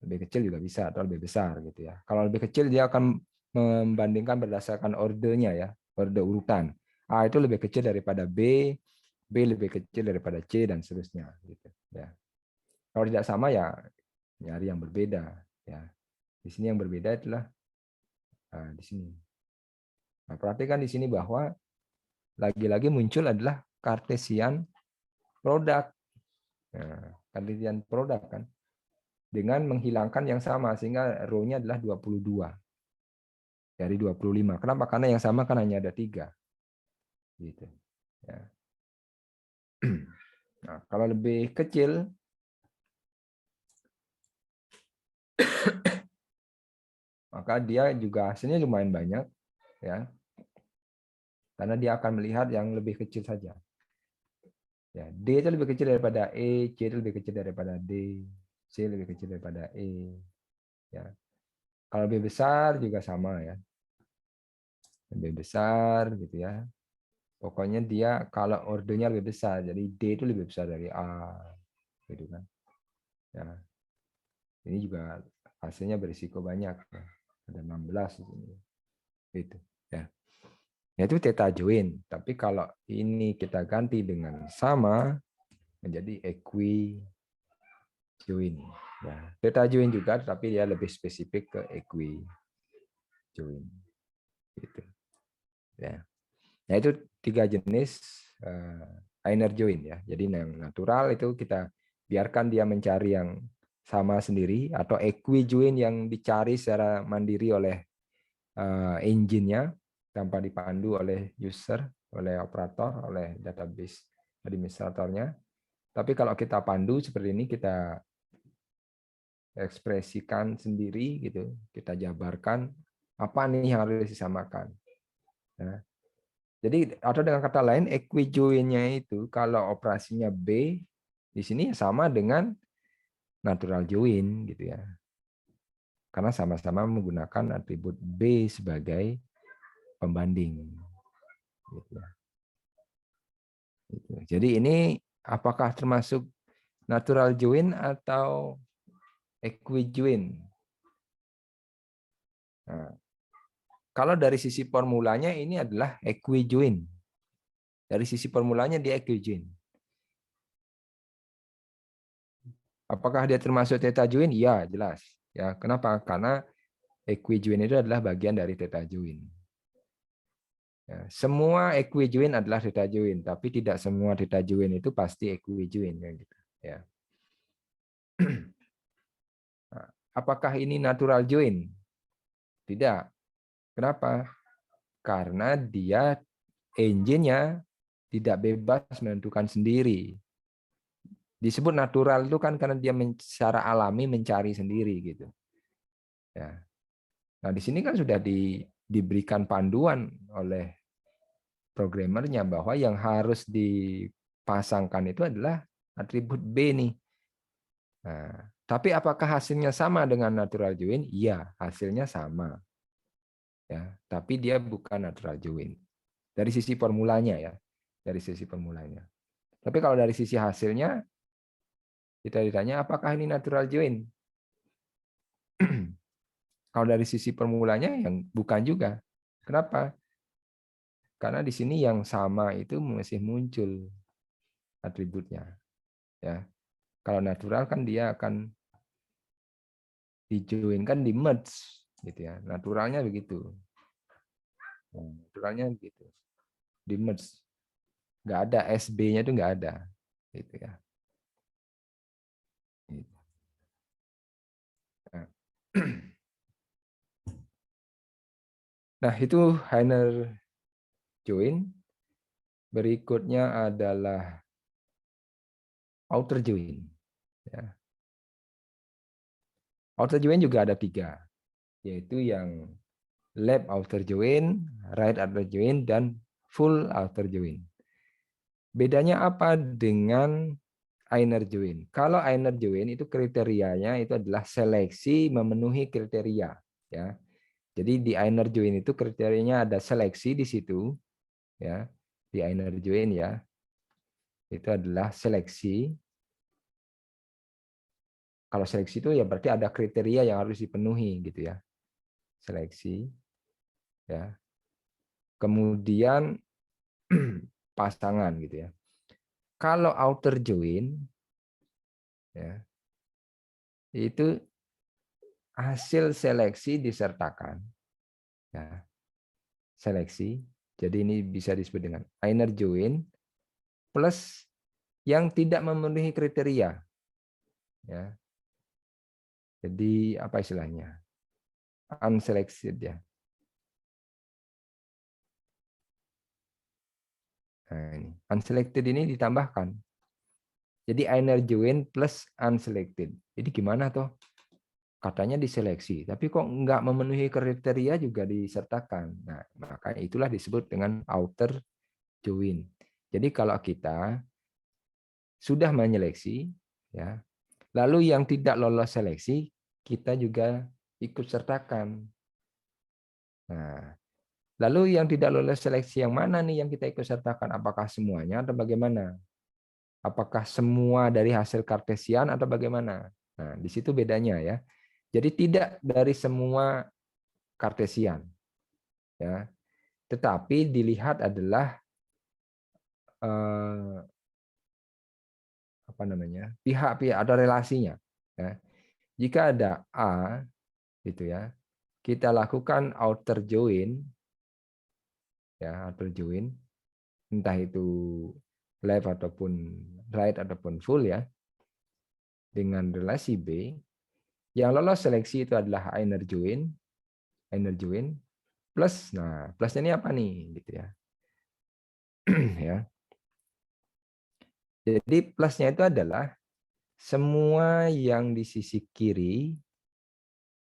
A: lebih kecil juga bisa, atau lebih besar gitu ya. Kalau lebih kecil dia akan membandingkan berdasarkan ordernya ya, order urutan. A itu lebih kecil daripada B, B lebih kecil daripada C dan seterusnya gitu ya. Kalau tidak sama ya nyari yang berbeda ya. Di sini yang berbeda adalah di sini. Nah, perhatikan di sini bahwa lagi-lagi muncul adalah Cartesian produk. Nah, Cartesian produk kan dengan menghilangkan yang sama sehingga row-nya adalah 22 dari 25. Kenapa? Karena yang sama kan hanya ada 3. Gitu. Ya. Nah, kalau lebih kecil maka dia juga hasilnya lumayan banyak ya. Karena dia akan melihat yang lebih kecil saja. Ya, D itu lebih kecil daripada E, C itu lebih kecil daripada D, C lebih kecil daripada E. Ya. Kalau lebih besar juga sama ya. Lebih besar gitu ya. Pokoknya dia kalau ordernya lebih besar, jadi D itu lebih besar dari A, gitu kan. Ya. Ini juga hasilnya berisiko banyak. Ya. Ada 16 di sini. Gitu. Ya. Itu theta join. Tapi kalau ini kita ganti dengan sama, menjadi equi join. Ya. Theta join juga, tapi dia lebih spesifik ke equi join. Gitu. Ya. Nah itu 3 jenis inner join ya. Jadi yang natural itu kita biarkan dia mencari yang sama sendiri, atau equi join yang dicari secara mandiri oleh engine-nya tanpa dipandu oleh user, oleh operator, oleh database administratornya. Tapi kalau kita pandu seperti ini, kita ekspresikan sendiri gitu, kita jabarkan apa nih yang harus disamakan. Ya. Jadi atau dengan kata lain equi join-nya itu kalau operasinya B di sini sama dengan natural join gitu ya. Karena sama-sama menggunakan atribut B sebagai pembanding. Gitu ya. Gitu. Jadi ini apakah termasuk natural join atau equi join? Nah, kalau dari sisi formulanya ini adalah equi join. Dari sisi formulanya dia equi join. Apakah dia termasuk theta join? Ya, jelas. Ya, kenapa? Karena equi join itu adalah bagian dari theta join. Ya, semua equi join adalah theta join, tapi tidak semua theta join itu pasti equi join ya gitu. Ya. Nah, apakah ini natural join? Tidak. Kenapa? Karena dia engine-nya tidak bebas menentukan sendiri. Disebut natural itu kan karena dia secara alami mencari sendiri gitu. Ya. Nah, di sini kan sudah diberikan panduan oleh programmernya bahwa yang harus dipasangkan itu adalah atribut B nih. Nah, tapi apakah hasilnya sama dengan natural join? Iya, hasilnya sama. Ya, tapi dia bukan natural join. Dari sisi formulanya ya, dari sisi formulanya. Tapi kalau dari sisi hasilnya, kita ditanya apakah ini natural join? Kalau dari sisi formulanya yang bukan juga. Kenapa? Karena di sini yang sama itu masih muncul atributnya. Ya, kalau natural kan dia akan dijoin kan di merge gitu ya. Naturalnya begitu. Naturalnya begitu. Di merge. Nggak ada SB-nya itu nggak ada. Gitu ya. Gitu. Nah. Nah, itu inner join. Berikutnya adalah outer join. Ya. Outer join juga ada 3, yaitu yang left outer join, right outer join, dan full outer join. Bedanya apa dengan inner join? Kalau inner join itu kriterianya itu adalah seleksi memenuhi kriteria. Ya, jadi di inner join itu kriterianya ada seleksi di situ. Ya, di inner join ya, itu adalah seleksi. Kalau seleksi itu ya berarti ada kriteria yang harus dipenuhi gitu ya. Seleksi ya. Kemudian pasangan gitu ya. Kalau outer join ya, itu hasil seleksi disertakan ya. Seleksi. Jadi ini bisa disebut dengan inner join plus yang tidak memenuhi kriteria ya. Jadi apa istilahnya? Unselected ya. Nah, ini. Unselected ini ditambahkan. Jadi inner join plus unselected. Jadi gimana toh? Katanya diseleksi, tapi kok nggak memenuhi kriteria juga disertakan. Nah, makanya itulah disebut dengan outer join. Jadi kalau kita sudah menyeleksi, ya, lalu yang tidak lolos seleksi, kita juga ikut sertakan. Nah, lalu yang tidak lolos seleksi yang mana nih yang kita ikut sertakan? Apakah semuanya atau bagaimana? Apakah semua dari hasil kartesian atau bagaimana? Nah, di situ bedanya ya. Jadi tidak dari semua kartesian, ya. Tetapi dilihat adalah apa namanya, pihak-pihak ada relasinya. Ya. Jika ada A, gitu ya, kita lakukan outer join, ya outer join, entah itu left ataupun right ataupun full ya, dengan relasi B, yang lolos seleksi itu adalah inner join plus, nah plusnya ini apa nih, gitu ya, ya. Jadi plusnya itu adalah semua yang di sisi kiri,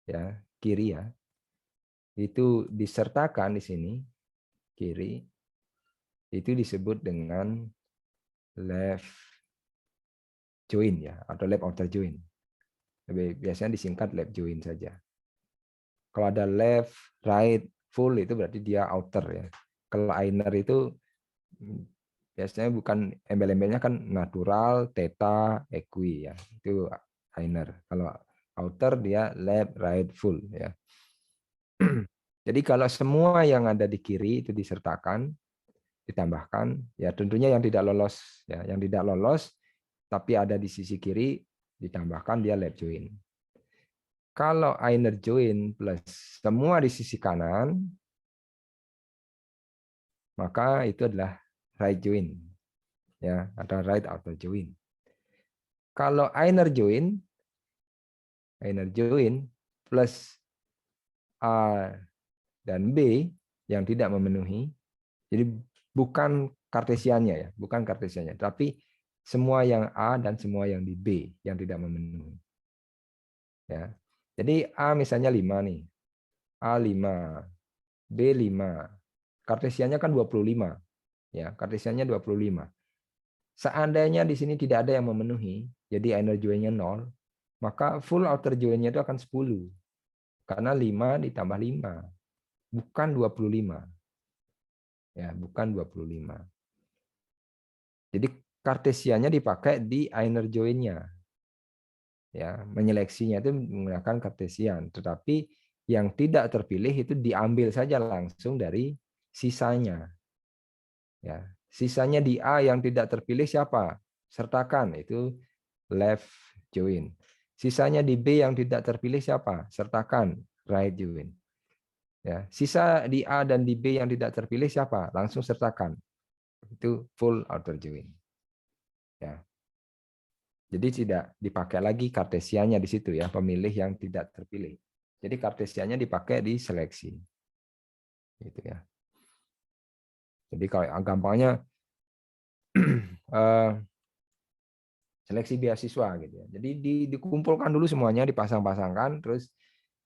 A: ya kiri ya, itu disertakan di sini kiri, itu disebut dengan left join ya, atau left outer join. Biasanya disingkat left join saja. Kalau ada left, right, full itu berarti dia outer ya. Kalau inner itu biasanya bukan embel-embelnya kan natural, theta, equi ya. Itu inner. Kalau outer dia left, right, full ya. Jadi kalau semua yang ada di kiri itu disertakan, ditambahkan, ya tentunya yang tidak lolos, ya yang tidak lolos tapi ada di sisi kiri ditambahkan dia left join. Kalau inner join plus semua di sisi kanan, maka itu adalah right join, ya atau right outer join. Kalau inner join plus A dan B yang tidak memenuhi, jadi bukan kartesiannya ya, bukan kartesiannya, tapi semua yang A dan semua yang di B yang tidak memenuhi. Ya. Jadi A misalnya 5 nih. A 5, B 5. Kartesiannya kan 25. Ya, kartesiannya 25. Seandainya di sini tidak ada yang memenuhi, jadi inner join-nya 0, maka full outer join-nya itu akan 10. Karena 5 ditambah 5, bukan 25. Ya, bukan 25. Jadi kartesiannya dipakai di inner join-nya. Ya, menyeleksinya itu menggunakan kartesian, tetapi yang tidak terpilih itu diambil saja langsung dari sisanya. Ya, sisanya di A yang tidak terpilih siapa? Sertakan, itu left join. Sisanya di B yang tidak terpilih siapa? Sertakan, right join. Ya, sisa di A dan di B yang tidak terpilih siapa? Langsung sertakan. Itu full outer join. Ya. Jadi tidak dipakai lagi kartesiannya di situ ya, pemilih yang tidak terpilih. Jadi kartesiannya dipakai di seleksi. Gitu ya. Jadi kalau gampangnya seleksi beasiswa gitu ya. Jadi dikumpulkan dulu semuanya, dipasang-pasangkan, terus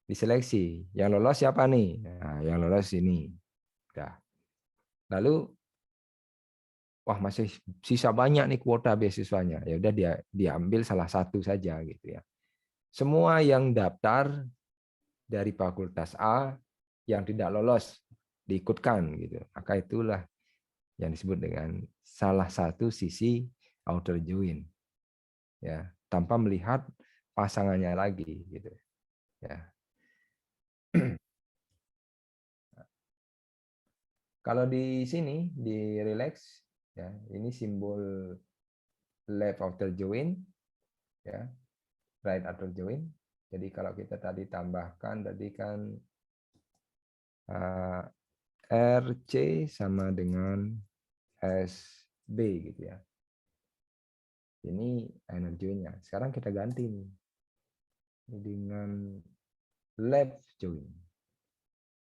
A: diseleksi. Yang lolos siapa nih? Nah, yang lolos ini. Udah. Lalu wah masih sisa banyak nih kuota beasiswanya. Ya udah dia diambil salah satu saja gitu ya. Semua yang daftar dari fakultas A yang tidak lolos diikutkan gitu. Maka itulah yang disebut dengan salah satu sisi outer join. Ya, tanpa melihat pasangannya lagi gitu. Ya. Kalau di sini di relax ya, ini simbol left outer join ya, right outer join. Jadi kalau kita tadi tambahkan tadi kan RC sama dengan SB gitu ya. Ini inner join-nya. Sekarang kita ganti nih dengan left join.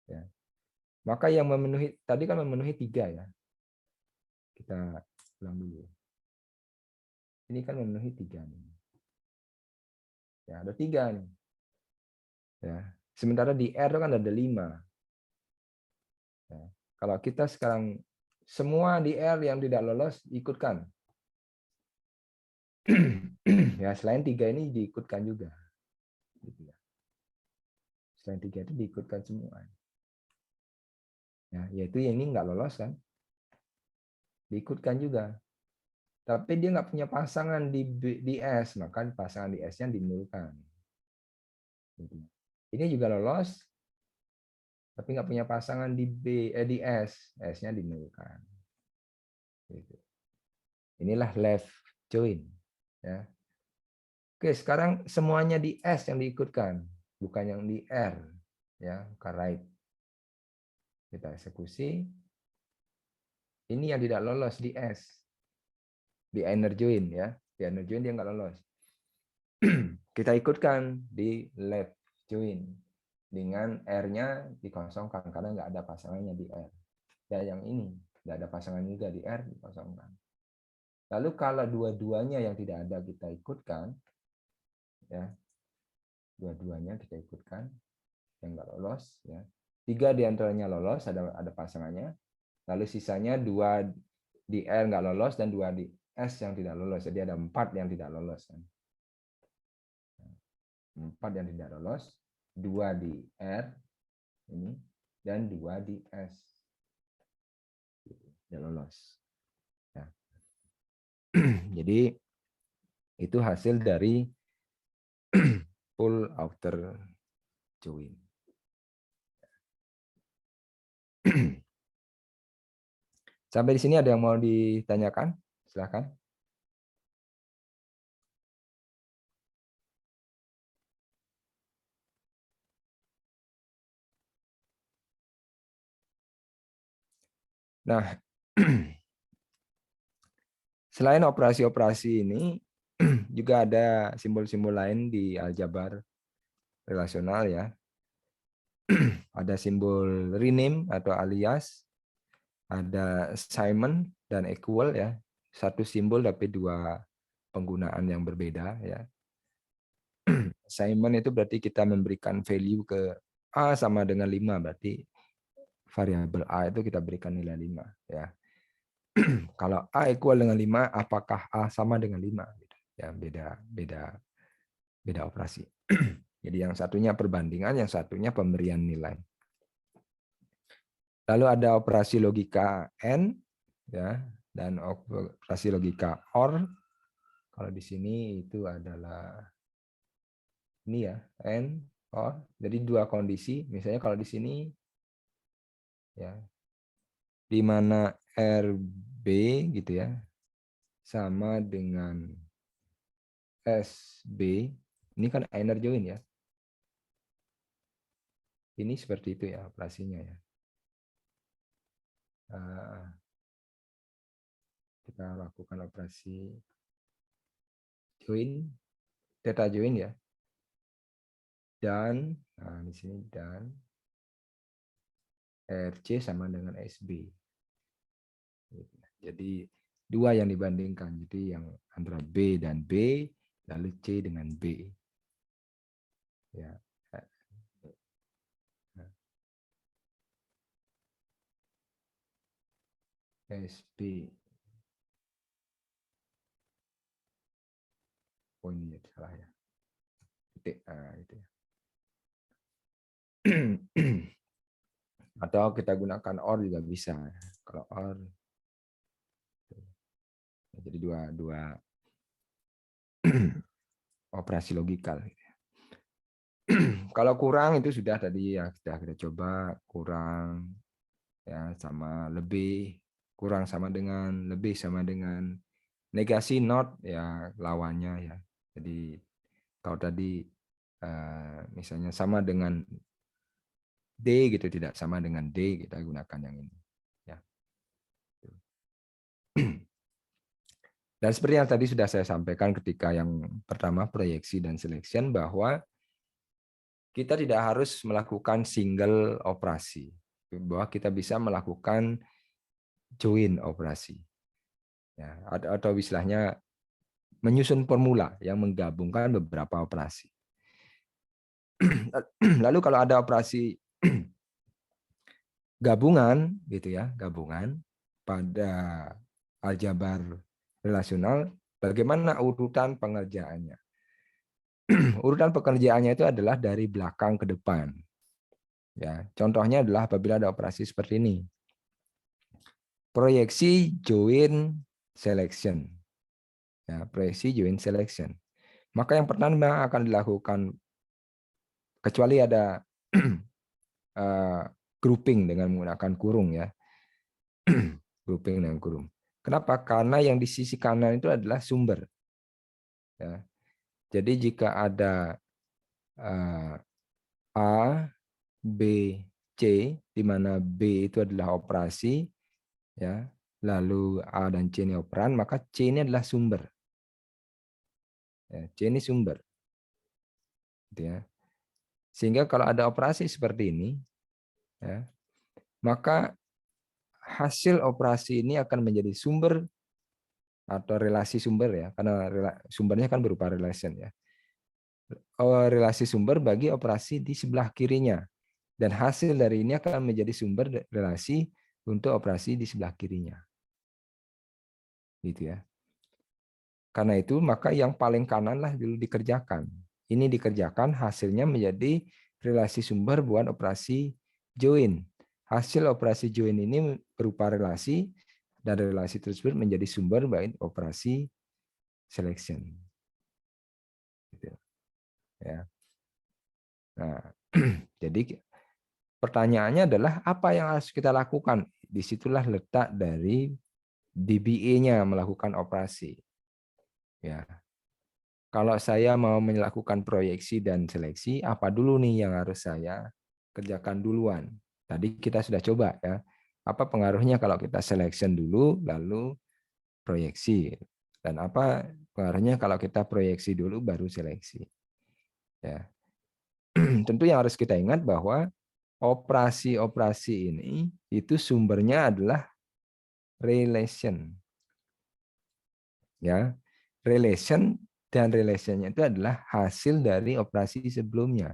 A: Ya. Maka yang memenuhi tadi kan memenuhi 3 ya. Kita ulang dulu. Ini kan memenuhi 3 nih. Ya, ada 3 nih. Ya. Sementara di R kan ada 5. Ya. Kalau kita sekarang semua di R yang tidak lolos ikutkan. Ya, selain 3 ini diikutkan juga. Gitu ya. Selain 3 itu diikutkan semua. Ya, yaitu yang ini nggak lolos kan. Diikutkan juga. Tapi dia nggak punya pasangan di S, maka pasangan di S-nya dinulkan. Gitu. Ini juga lolos, tapi nggak punya pasangan di S, S-nya dinulkan. Gitu. Inilah left join. Ya. Oke, sekarang semuanya di S yang diikutkan, bukan yang di R. Ya, bukan right. Kita eksekusi. Ini yang tidak lolos di S. Di inner join ya. Di inner join dia nggak lolos. Kita ikutkan di left join. Dengan R-nya dikosongkan karena nggak ada pasangannya di R. Dan yang ini nggak ada pasangan juga di R dikosongkan. Lalu kalau dua-duanya yang tidak ada kita ikutkan, ya dua-duanya kita ikutkan yang nggak lolos, ya 3 diantaranya lolos ada pasangannya. Lalu sisanya 2 di R nggak lolos dan 2 di S yang tidak lolos. Jadi ada 4 yang tidak lolos. 4 yang tidak lolos, 2 di R ini dan 2 di S tidak lolos. Ya. Jadi itu hasil dari full outer join. Sampai di sini ada yang mau ditanyakan? Silakan. Nah, selain operasi-operasi ini, juga ada simbol-simbol lain di aljabar relasional ya. Ada simbol rename atau alias, ada assignment dan equal ya. Satu simbol tapi 2 penggunaan yang berbeda ya. Assignment itu berarti kita memberikan value ke A sama dengan 5, berarti variabel A itu kita berikan nilai 5 ya. Kalau A equal dengan 5, apakah A sama dengan 5? Ya, beda beda operasi. Jadi yang satunya perbandingan, yang satunya pemberian nilai. Lalu ada operasi logika AND, ya, dan operasi logika OR. Kalau di sini itu adalah ini ya, AND, OR. Jadi dua kondisi. Misalnya kalau di sini, ya, di mana RB gitu ya, sama dengan SB, ini kan inner join ya. Ini seperti itu ya operasinya ya. Kita lakukan operasi join, theta join ya. Dan di sini dan RC sama dengan SB. Jadi dua yang dibandingkan. Jadi yang antara B dan B, lalu C dengan B. Ya. SB. Oh ini salah ya. Titik. Itu ya. Atau kita gunakan OR juga bisa. Kalau OR, jadi dua operasi logikal. Kalau kurang itu sudah tadi ya sudah kita coba, kurang ya sama lebih, kurang sama dengan, lebih sama dengan, negasi not ya lawannya ya. Jadi kalau tadi misalnya sama dengan D gitu, tidak sama dengan D, kita gunakan yang ini ya. Dan seperti yang tadi sudah saya sampaikan ketika yang pertama proyeksi dan selection, bahwa kita tidak harus melakukan single operasi, bahwa kita bisa melakukan join operasi. Ya, atau istilahnya menyusun formula yang menggabungkan beberapa operasi. Lalu kalau ada operasi gabungan gitu ya, gabungan pada aljabar relasional, bagaimana urutan pengerjaannya? Urutan pekerjaannya itu adalah dari belakang ke depan. Ya, contohnya adalah apabila ada operasi seperti ini. Proyeksi join selection. Ya, proyeksi join selection. Maka yang pertama akan dilakukan, kecuali ada grouping dengan menggunakan kurung ya. Grouping dengan kurung. Kenapa? Karena yang di sisi kanan itu adalah sumber. Ya. Jadi jika ada A, B, C, di mana B itu adalah operasi, ya, lalu A dan C ini operan, maka C ini adalah sumber. Ya, C ini sumber. Gitu ya. Sehingga kalau ada operasi seperti ini, ya, maka hasil operasi ini akan menjadi sumber atau relasi sumber ya, karena sumbernya kan berupa relation ya. Relasi sumber bagi operasi di sebelah kirinya. Dan hasil dari ini akan menjadi sumber relasi untuk operasi di sebelah kirinya. Gitu ya. Karena itu maka yang paling kanan lah dulu dikerjakan. Ini dikerjakan, hasilnya menjadi relasi sumber buat operasi join. Hasil operasi join ini berupa relasi, dan relasi tersebut menjadi sumber bagi operasi selection. Gitu. Ya. Nah, jadi pertanyaannya adalah apa yang harus kita lakukan? Disitulah letak dari DBA-nya melakukan operasi. Ya. Kalau saya mau melakukan proyeksi dan seleksi, apa dulu nih yang harus saya kerjakan duluan? Tadi kita sudah coba ya. Apa pengaruhnya kalau kita selection dulu, lalu proyeksi? Dan apa pengaruhnya kalau kita proyeksi dulu, baru seleksi? Ya. Tentu yang harus kita ingat bahwa operasi-operasi ini itu sumbernya adalah relation. Ya. Relation dan relationnya itu adalah hasil dari operasi sebelumnya.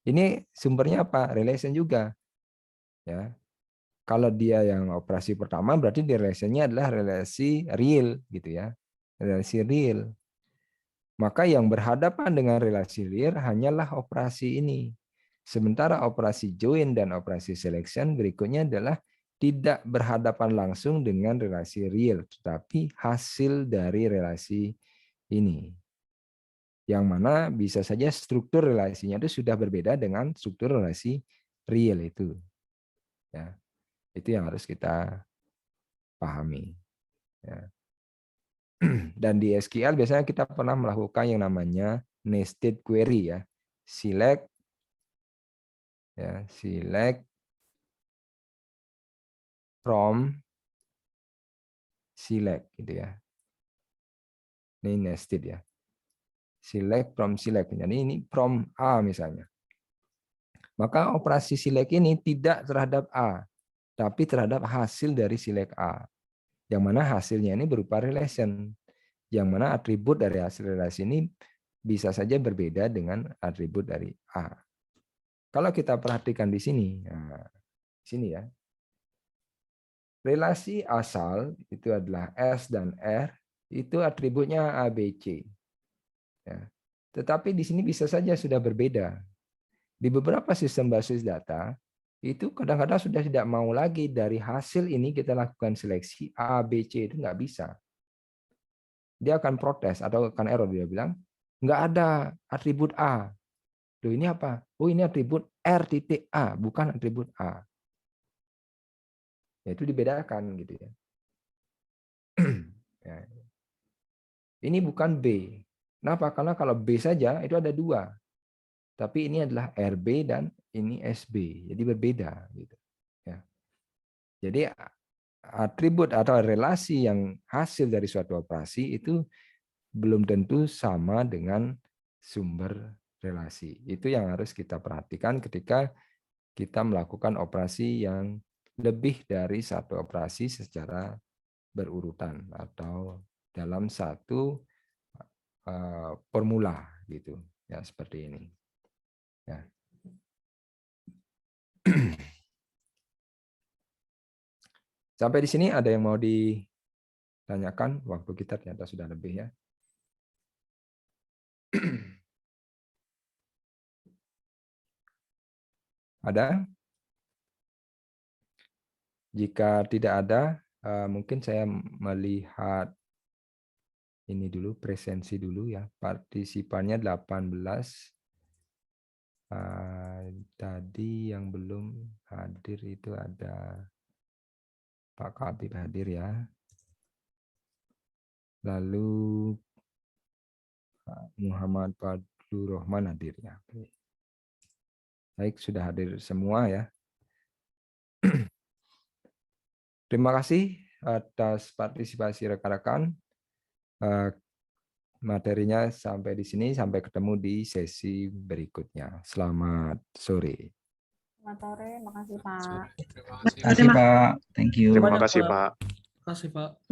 A: Ini sumbernya apa? Relation juga. Ya. Kalau dia yang operasi pertama berarti di relationnya adalah relasi real gitu ya. Relasi real. Maka yang berhadapan dengan relasi real hanyalah operasi ini. Sementara operasi join dan operasi selection berikutnya adalah tidak berhadapan langsung dengan relasi real, tetapi hasil dari relasi ini. Yang mana bisa saja struktur relasinya itu sudah berbeda dengan struktur relasi real itu. Ya, itu yang harus kita pahami. Ya. Dan di SQL biasanya kita pernah melakukan yang namanya nested query ya. Select from select gitu ya. Ini nested ya. Select from select. Jadi ini from A misalnya. Maka operasi select ini tidak terhadap A, tapi terhadap hasil dari select A. Yang mana hasilnya ini berupa relation. Yang mana atribut dari hasil relasi ini bisa saja berbeda dengan atribut dari A. Kalau kita perhatikan di sini, nah, sini ya. Relasi asal itu adalah S dan R, itu atributnya A, B, C. Ya. Tetapi di sini bisa saja sudah berbeda. Di beberapa sistem basis data, itu kadang-kadang sudah tidak mau lagi dari hasil ini kita lakukan seleksi A, B, C, itu nggak bisa. Dia akan protes atau akan error, dia bilang, nggak ada atribut A. Loh, ini apa? Oh, ini atribut R titik A, bukan atribut A. Ya, itu dibedakan gitu ya. Ya. Ini bukan B. Kenapa? Karena kalau B saja itu ada dua. Tapi ini adalah RB dan ini SB. Jadi berbeda gitu. Ya. Jadi atribut atau relasi yang hasil dari suatu operasi itu belum tentu sama dengan sumber relasi. Itu yang harus kita perhatikan ketika kita melakukan operasi yang lebih dari satu operasi secara berurutan atau dalam satu formula gitu ya, seperti ini ya. Sampai di sini ada yang mau ditanyakan? Waktu kita ternyata sudah lebih ya. Ada? Jika tidak ada, mungkin saya melihat ini dulu, presensi dulu ya. Partisipannya 18. Tadi yang belum hadir itu ada Pak Kabib hadir ya. Lalu Pak Muhammad Fadlur Rahman hadir ya. Baik, sudah hadir semua ya. Terima kasih atas partisipasi rekan-rekan. Materinya sampai di sini, sampai ketemu di sesi berikutnya. Selamat sore.
B: Selamat sore, makasih Pak.
C: Terima kasih Pak. Thank you.
D: Terima kasih Pak.
E: Terima kasih Pak.